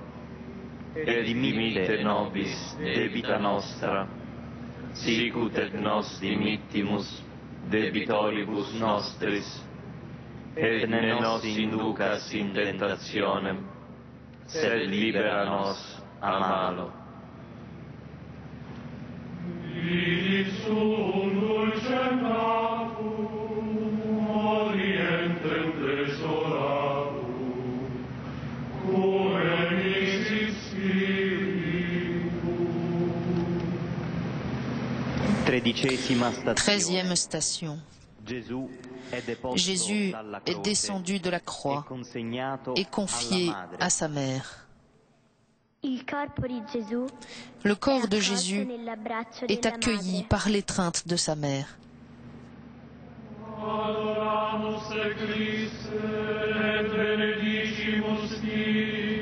Speaker 4: et dimitte nobis debita nostra, sicut et nos dimittimus debitoribus nostris, et ne nos inducas in tentationem, sed libera nos a malo.
Speaker 6: Vidi sum dulcem natum, orientem desolatum, cure misit spiritum.
Speaker 1: 13e station. Jésus est descendu de la croix et confié à sa mère. Le corps de Jésus est accueilli par l'étreinte de sa mère.
Speaker 6: Adoramus te Christe, et benedicimus tibi,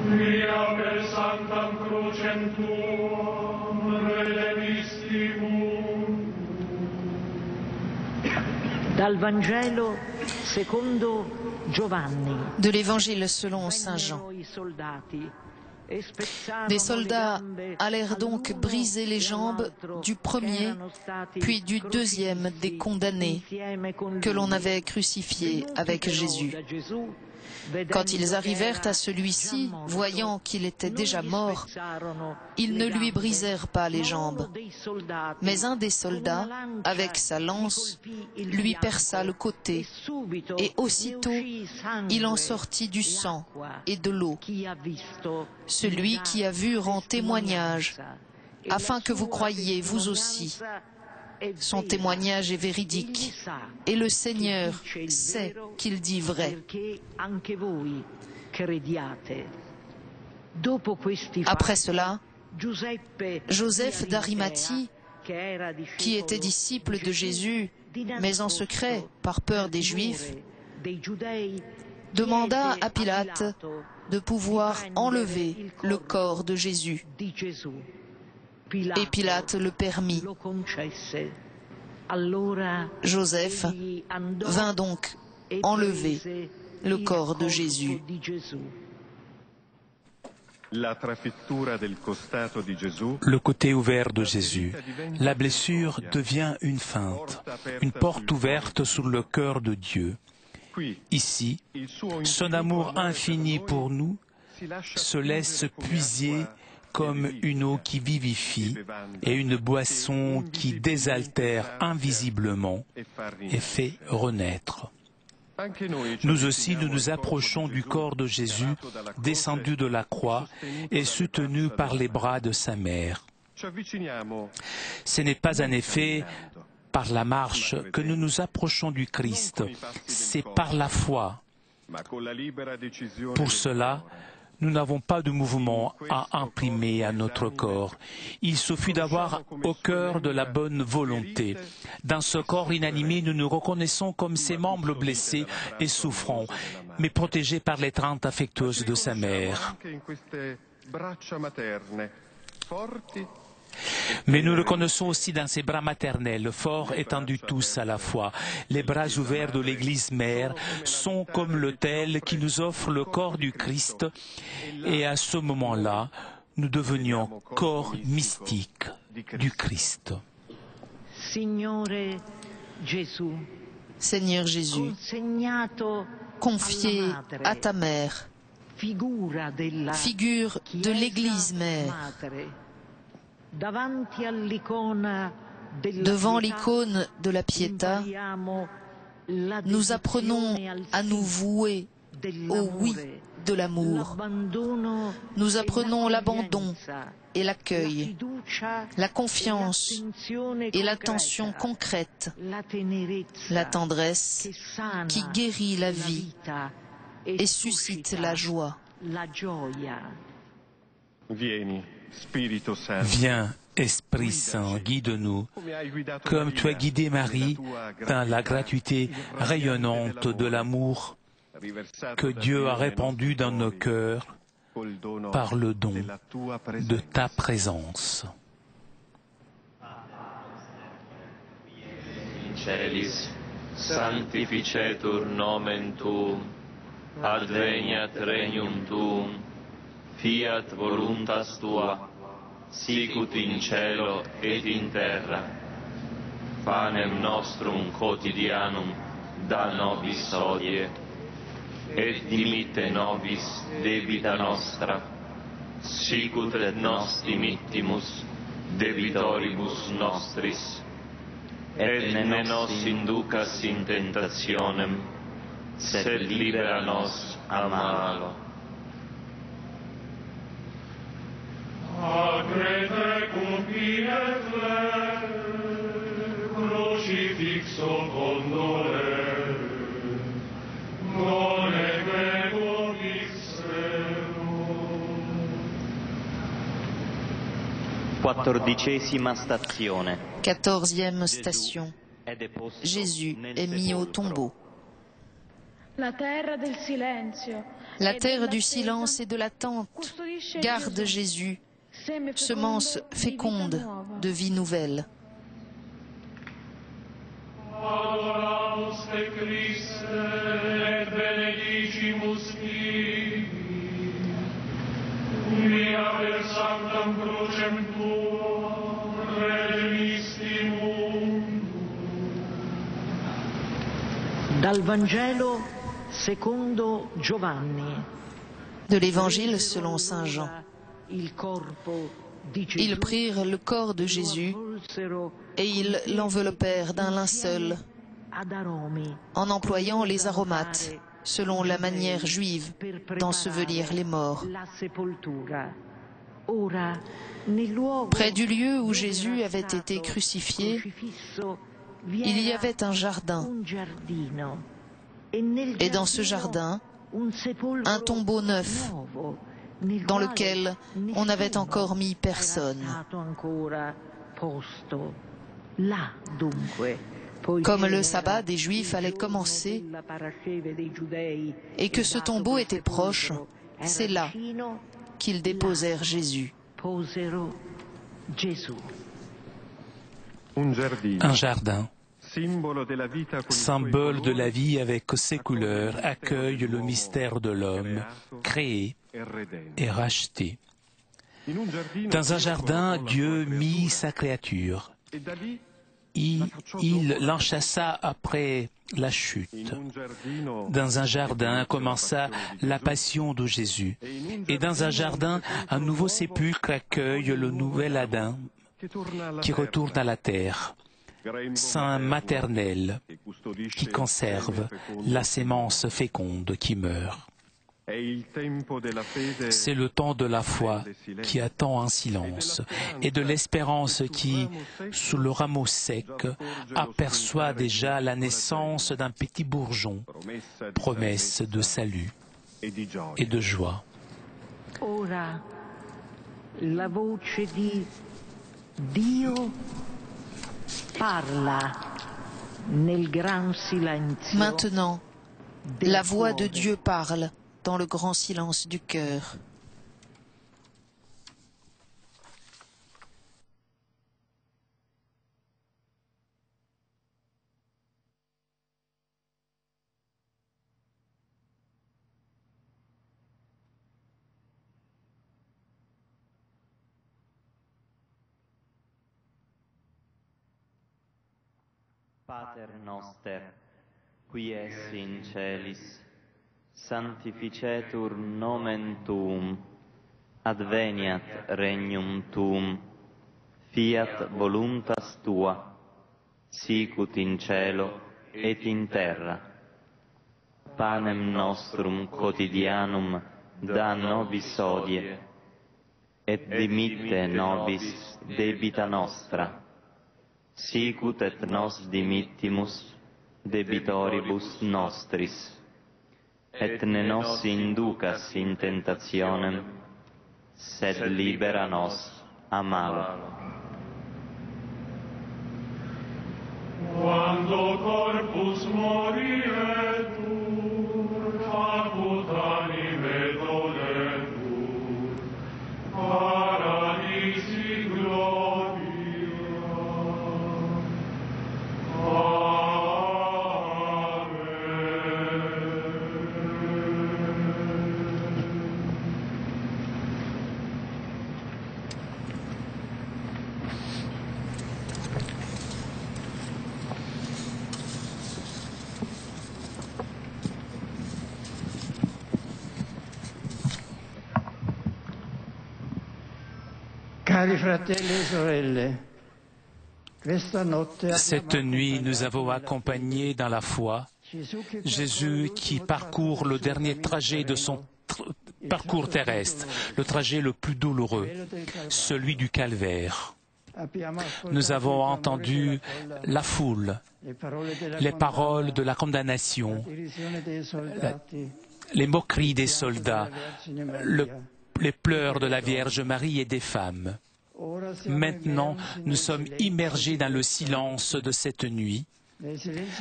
Speaker 6: quia per sanctam crucem tuam redemistimus.
Speaker 7: Dal Vangelo secondo Giovanni.
Speaker 1: De l'Évangile selon saint Jean. Des soldats allèrent donc briser les jambes du premier, puis du deuxième des condamnés que l'on avait crucifié avec Jésus. Quand ils arrivèrent à celui-ci, voyant qu'il était déjà mort, ils ne lui brisèrent pas les jambes. Mais un des soldats, avec sa lance, lui perça le côté, et aussitôt il en sortit du sang et de l'eau. Celui qui a vu rend témoignage, afin que vous croyiez vous aussi. Son témoignage est véridique, et le Seigneur sait qu'il dit vrai. Après cela, Joseph d'Arimathie, qui était disciple de Jésus, mais en secret par peur des Juifs, demanda à Pilate de pouvoir enlever le corps de Jésus. Et Pilate le permit. Joseph vint donc enlever le corps de Jésus.
Speaker 2: Le côté ouvert de Jésus. La blessure devient une feinte, une porte ouverte sur le cœur de Dieu. Ici, son amour infini pour nous se laisse puiser comme une eau qui vivifie et une boisson qui désaltère invisiblement et fait renaître. Nous aussi, nous nous approchons du corps de Jésus, descendu de la croix et soutenu par les bras de sa mère. Ce n'est pas en effet par la marche que nous nous approchons du Christ, c'est par la foi. Pour cela, nous n'avons pas de mouvement à imprimer à notre corps. Il suffit d'avoir au cœur de la bonne volonté. Dans ce corps inanimé, nous nous reconnaissons comme ses membres blessés et souffrants, mais protégés par l'étreinte affectueuse de sa mère. Mais nous le connaissons aussi dans ses bras maternels, forts étendus tous à la fois. Les bras ouverts de l'Église mère sont comme l'autel qui nous offre le corps du Christ, et à ce moment-là, nous devenions corps mystique du Christ.
Speaker 1: Seigneur Jésus, confié à ta mère, figure de l'Église mère, devant l'icône de la Pietà, nous apprenons à nous vouer au oui de l'amour. Nous apprenons l'abandon et l'accueil, la confiance et l'attention concrète, la tendresse qui guérit la vie et suscite la joie.
Speaker 2: Viens, Esprit Saint, guide-nous, comme tu as guidé Marie dans la gratuité rayonnante de l'amour que Dieu a répandu dans nos cœurs par le don de ta présence.
Speaker 4: In celis, sanctificetur nomen tuum, adveniat regnum tuum, fiat voluntas tua, sicut in cielo et in terra. Panem nostrum quotidianum da nobis hodie, et dimitte nobis debita nostra, sicut et nos dimittimus debitoribus nostris, et ne nos inducas in tentationem, sed libera nos a malo.
Speaker 6: Agrete cum piet crucifixo condolere, done me convixero.
Speaker 9: 14e stazione.
Speaker 1: 14e station. Jésus est mis au tombeau.
Speaker 8: La terra del silenzio.
Speaker 1: La terre du silence et de l'attente garde Jésus, semence féconde de vie nouvelle.
Speaker 6: Adoramus te Christe et benedicimus tibi, via per sanctam crucem tuum redemisti mundum.
Speaker 7: Dal Vangelo secondo Giovanni.
Speaker 1: De l'Évangile selon Saint Jean. Ils prirent le corps de Jésus et ils l'enveloppèrent d'un linceul en employant les aromates selon la manière juive d'ensevelir les morts. Près du lieu où Jésus avait été crucifié, il y avait un jardin. Et dans ce jardin, un tombeau neuf dans lequel on n'avait encore mis personne. Comme le sabbat des Juifs allait commencer et que ce tombeau était proche, c'est là qu'ils déposèrent Jésus.
Speaker 2: Un jardin, symbole de la vie avec ses couleurs, accueille le mystère de l'homme, créé et racheté. Dans un jardin, Dieu mit sa créature. Il l'enchassa après la chute. Dans un jardin commença la passion de Jésus. Et dans un jardin, un nouveau sépulcre accueille le nouvel Adam qui retourne à la terre. Saint maternel qui conserve la sémence féconde qui meurt. C'est le temps de la foi qui attend en silence et de l'espérance qui, sous le rameau sec, aperçoit déjà la naissance d'un petit bourgeon, promesse de salut et de joie.
Speaker 7: Ora, la voce di Dio parla nel gran silenzio.
Speaker 1: Maintenant, la voix de Dieu parle dans le grand silence du cœur.
Speaker 9: Pater noster, qui es in celis, sanctificetur nomen tuum, adveniat regnum tuum, fiat voluntas tua, sicut in cielo et in terra. Panem nostrum quotidianum da nobis hodie, et dimitte nobis debita nostra, sicut et nos dimittimus debitoribus nostris, et ne nos inducas in tentationem, sed libera nos a malo.
Speaker 6: Quando corpus morietur, facut anime donetur,
Speaker 2: Cette nuit, nous avons accompagné dans la foi Jésus qui parcourt le dernier trajet de son parcours terrestre, le trajet le plus douloureux, celui du calvaire. Nous avons entendu la foule, les paroles de la condamnation, les moqueries des soldats, les pleurs de la Vierge Marie et des femmes. Maintenant, nous sommes immergés dans le silence de cette nuit,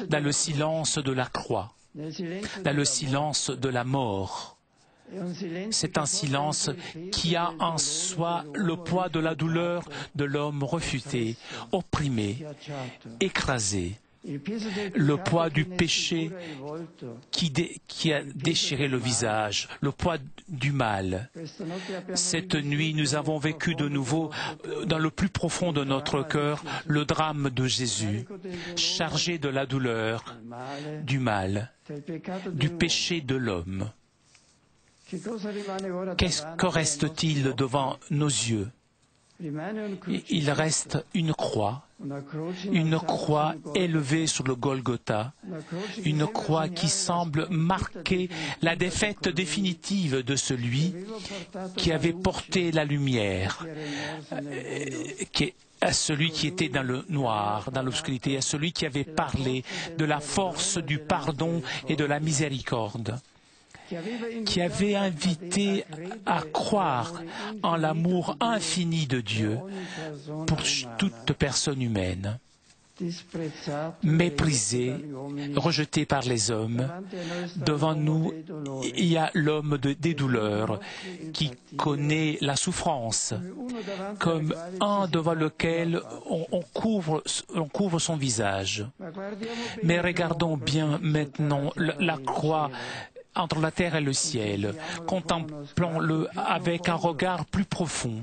Speaker 2: dans le silence de la croix, dans le silence de la mort. C'est un silence qui a en soi le poids de la douleur de l'homme refuté, opprimé, écrasé, le poids du péché qui a déchiré le visage, le poids du mal. Cette nuit, nous avons vécu de nouveau, dans le plus profond de notre cœur, le drame de Jésus, chargé de la douleur, du mal, du péché de l'homme. Que reste-t-il devant nos yeux? Il reste une croix élevée sur le Golgotha, une croix qui semble marquer la défaite définitive de celui qui avait porté la lumière, à celui qui était dans le noir, dans l'obscurité, à celui qui avait parlé de la force du pardon et de la miséricorde, qui avait invité à croire en l'amour infini de Dieu pour toute personne humaine. Méprisé, rejeté par les hommes, devant nous, il y a l'homme des douleurs qui connaît la souffrance, comme un devant lequel on couvre son visage. Mais regardons bien maintenant la croix entre la terre et le ciel, contemplons-le avec un regard plus profond.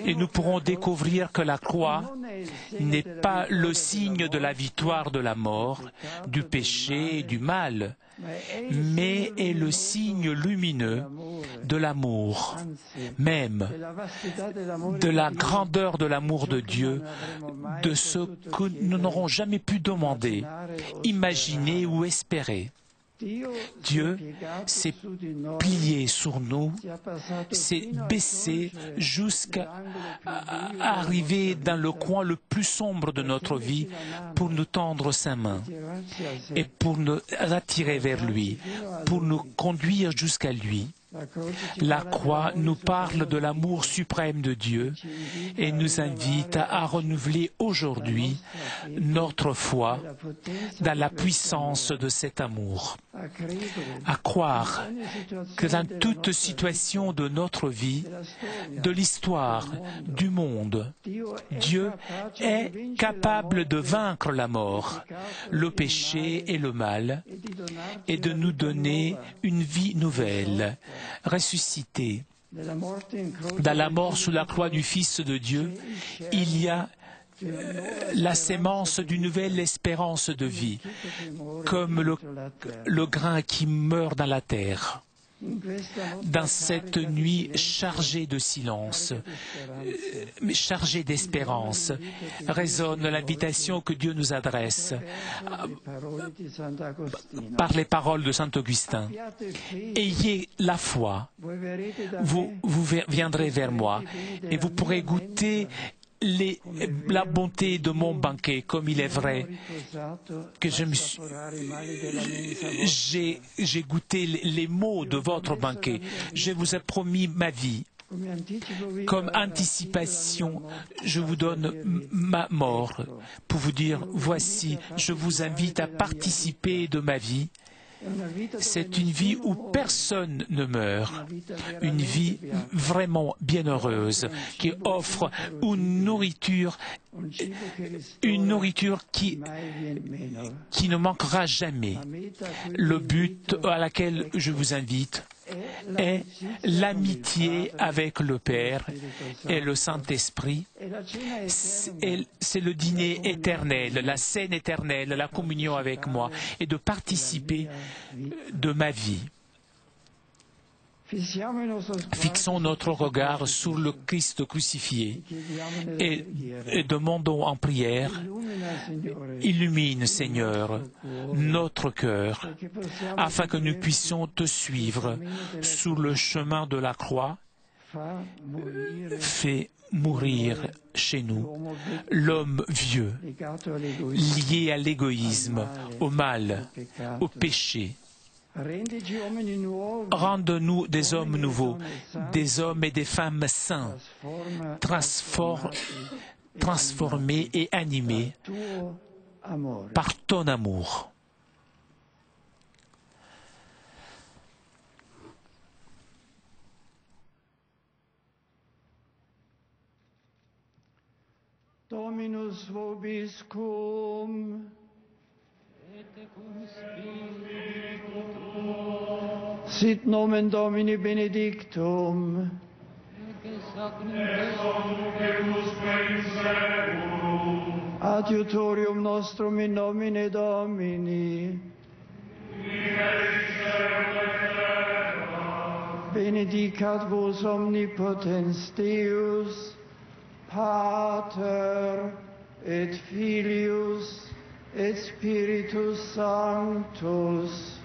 Speaker 2: Et nous pourrons découvrir que la croix n'est pas le signe de la victoire de la mort, du péché et du mal, mais est le signe lumineux de l'amour, même de la grandeur de l'amour de Dieu, de ce que nous n'aurons jamais pu demander, imaginer ou espérer. Dieu s'est plié sur nous, s'est baissé jusqu'à arriver dans le coin le plus sombre de notre vie pour nous tendre sa main et pour nous attirer vers lui, pour nous conduire jusqu'à lui. La croix nous parle de l'amour suprême de Dieu et nous invite à renouveler aujourd'hui notre foi dans la puissance de cet amour. À croire que dans toute situation de notre vie, de l'histoire, du monde, Dieu est capable de vaincre la mort, le péché et le mal et de nous donner une vie nouvelle, ressuscité. Dans la mort sous la croix du Fils de Dieu, il y a la sémence d'une nouvelle espérance de vie, comme le grain qui meurt dans la terre. Dans cette nuit chargée de silence, mais chargée d'espérance, résonne l'invitation que Dieu nous adresse par les paroles de saint Augustin. Ayez la foi, vous viendrez vers moi et vous pourrez goûter la bonté de mon banquet, comme il est vrai que j'ai goûté les maux de votre banquet. Je vous ai promis ma vie. Comme anticipation, je vous donne ma mort pour vous dire, voici, je vous invite à participer de ma vie. C'est une vie où personne ne meurt, une vie vraiment bienheureuse qui offre une nourriture qui ne manquera jamais. Le but à laquelle je vous invite est l'amitié avec le Père et le Saint-Esprit. C'est le dîner éternel, la scène éternelle, la communion avec moi et de participer de ma vie. Fixons notre regard sur le Christ crucifié et demandons en prière, illumine, Seigneur, notre cœur, afin que nous puissions te suivre sur le chemin de la croix. Fais mourir chez nous l'homme vieux, lié à l'égoïsme, au mal, au péché. Rende-nous des hommes nouveaux, des hommes et des femmes saints, transformés et animés par ton amour.
Speaker 3: Dominus vobiscum. Sit nomen Domini benedictum. Adiutorium nostrum in nomine Domini. Benedicat vos omnipotens Deus, Pater et Filius et Spiritus Sanctus.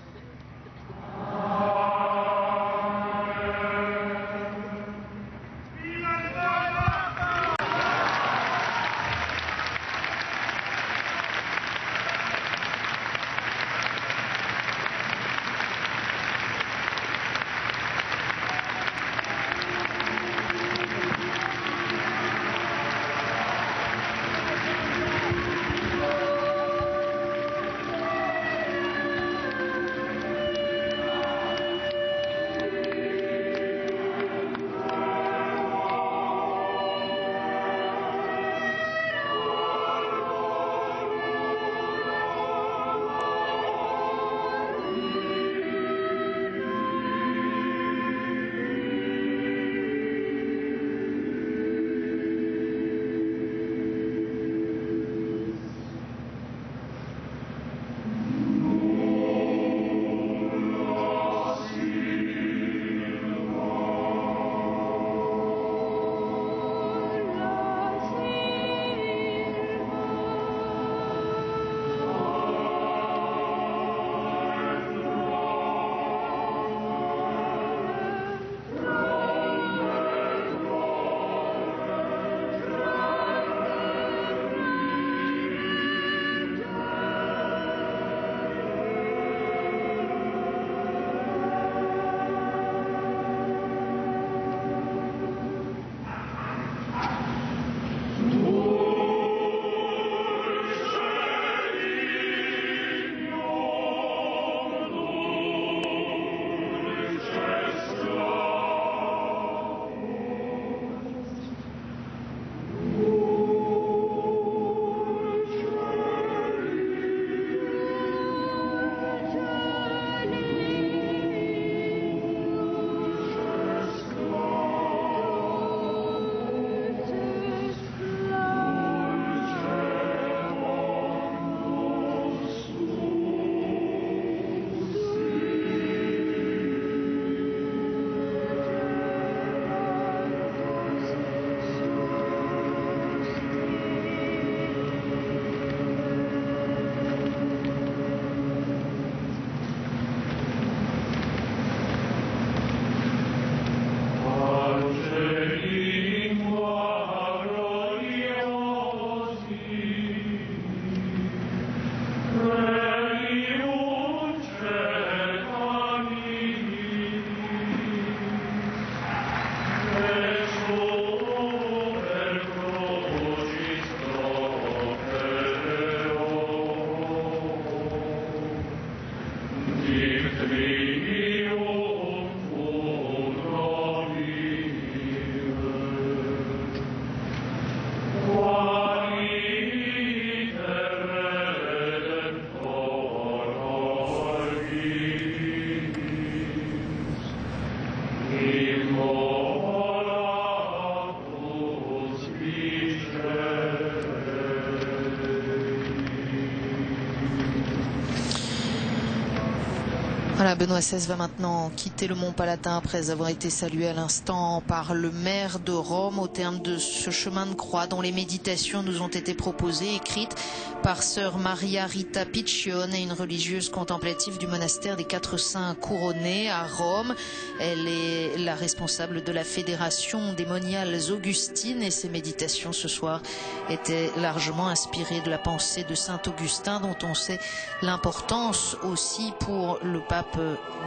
Speaker 1: Voilà, Benoît XVI va maintenant quitter le Mont Palatin après avoir été salué à l'instant par le maire de Rome au terme de ce chemin de croix dont les méditations nous ont été proposées, écrites par sœur Maria Rita Piccione, une religieuse contemplative du monastère des Quatre Saints Couronnés à Rome. Elle est la responsable de la fédération des moniales augustines et ses méditations ce soir étaient largement inspirées de la pensée de saint Augustin dont on sait l'importance aussi pour le pape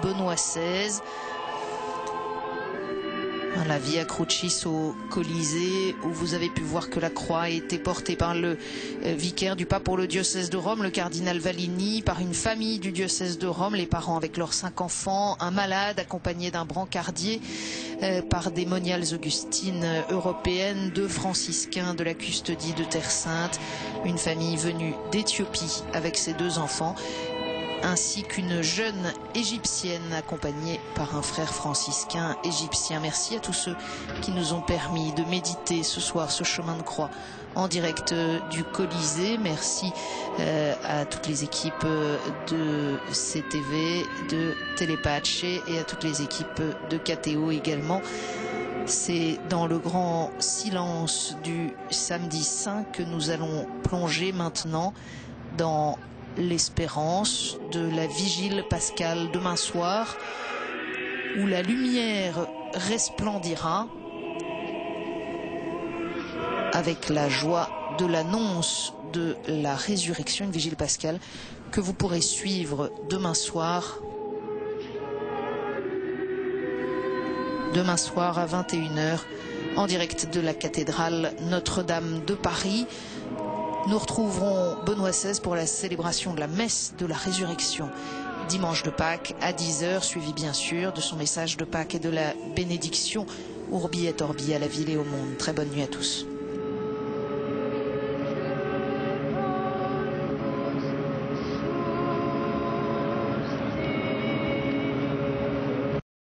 Speaker 1: Benoît XVI. La Via Crucis au Colisée, où vous avez pu voir que la croix a été portée par le vicaire du pape pour le diocèse de Rome, le cardinal Vallini, par une famille du diocèse de Rome, les parents avec leurs 5 enfants, un malade accompagné d'un brancardier, par des moniales augustines européennes, 2 franciscains de la custodie de Terre Sainte, une famille venue d'Éthiopie avec ses 2 enfants, ainsi qu'une jeune égyptienne accompagnée par un frère franciscain égyptien. Merci à tous ceux qui nous ont permis de méditer ce soir ce chemin de croix en direct du Colisée. Merci à toutes les équipes de CTV, de Telepace et à toutes les équipes de KTO également. C'est dans le grand silence du samedi saint que nous allons plonger maintenant dans l'espérance de la vigile pascale demain soir, où la lumière resplendira avec la joie de l'annonce de la résurrection, une vigile pascale que vous pourrez suivre demain soir à 21 h en direct de la cathédrale Notre-Dame de Paris. Nous retrouverons Benoît XVI pour la célébration de la messe de la résurrection dimanche de Pâques à 10 h, suivi bien sûr de son message de Pâques et de la bénédiction Urbi et Orbi à la ville et au monde. Très bonne nuit à tous.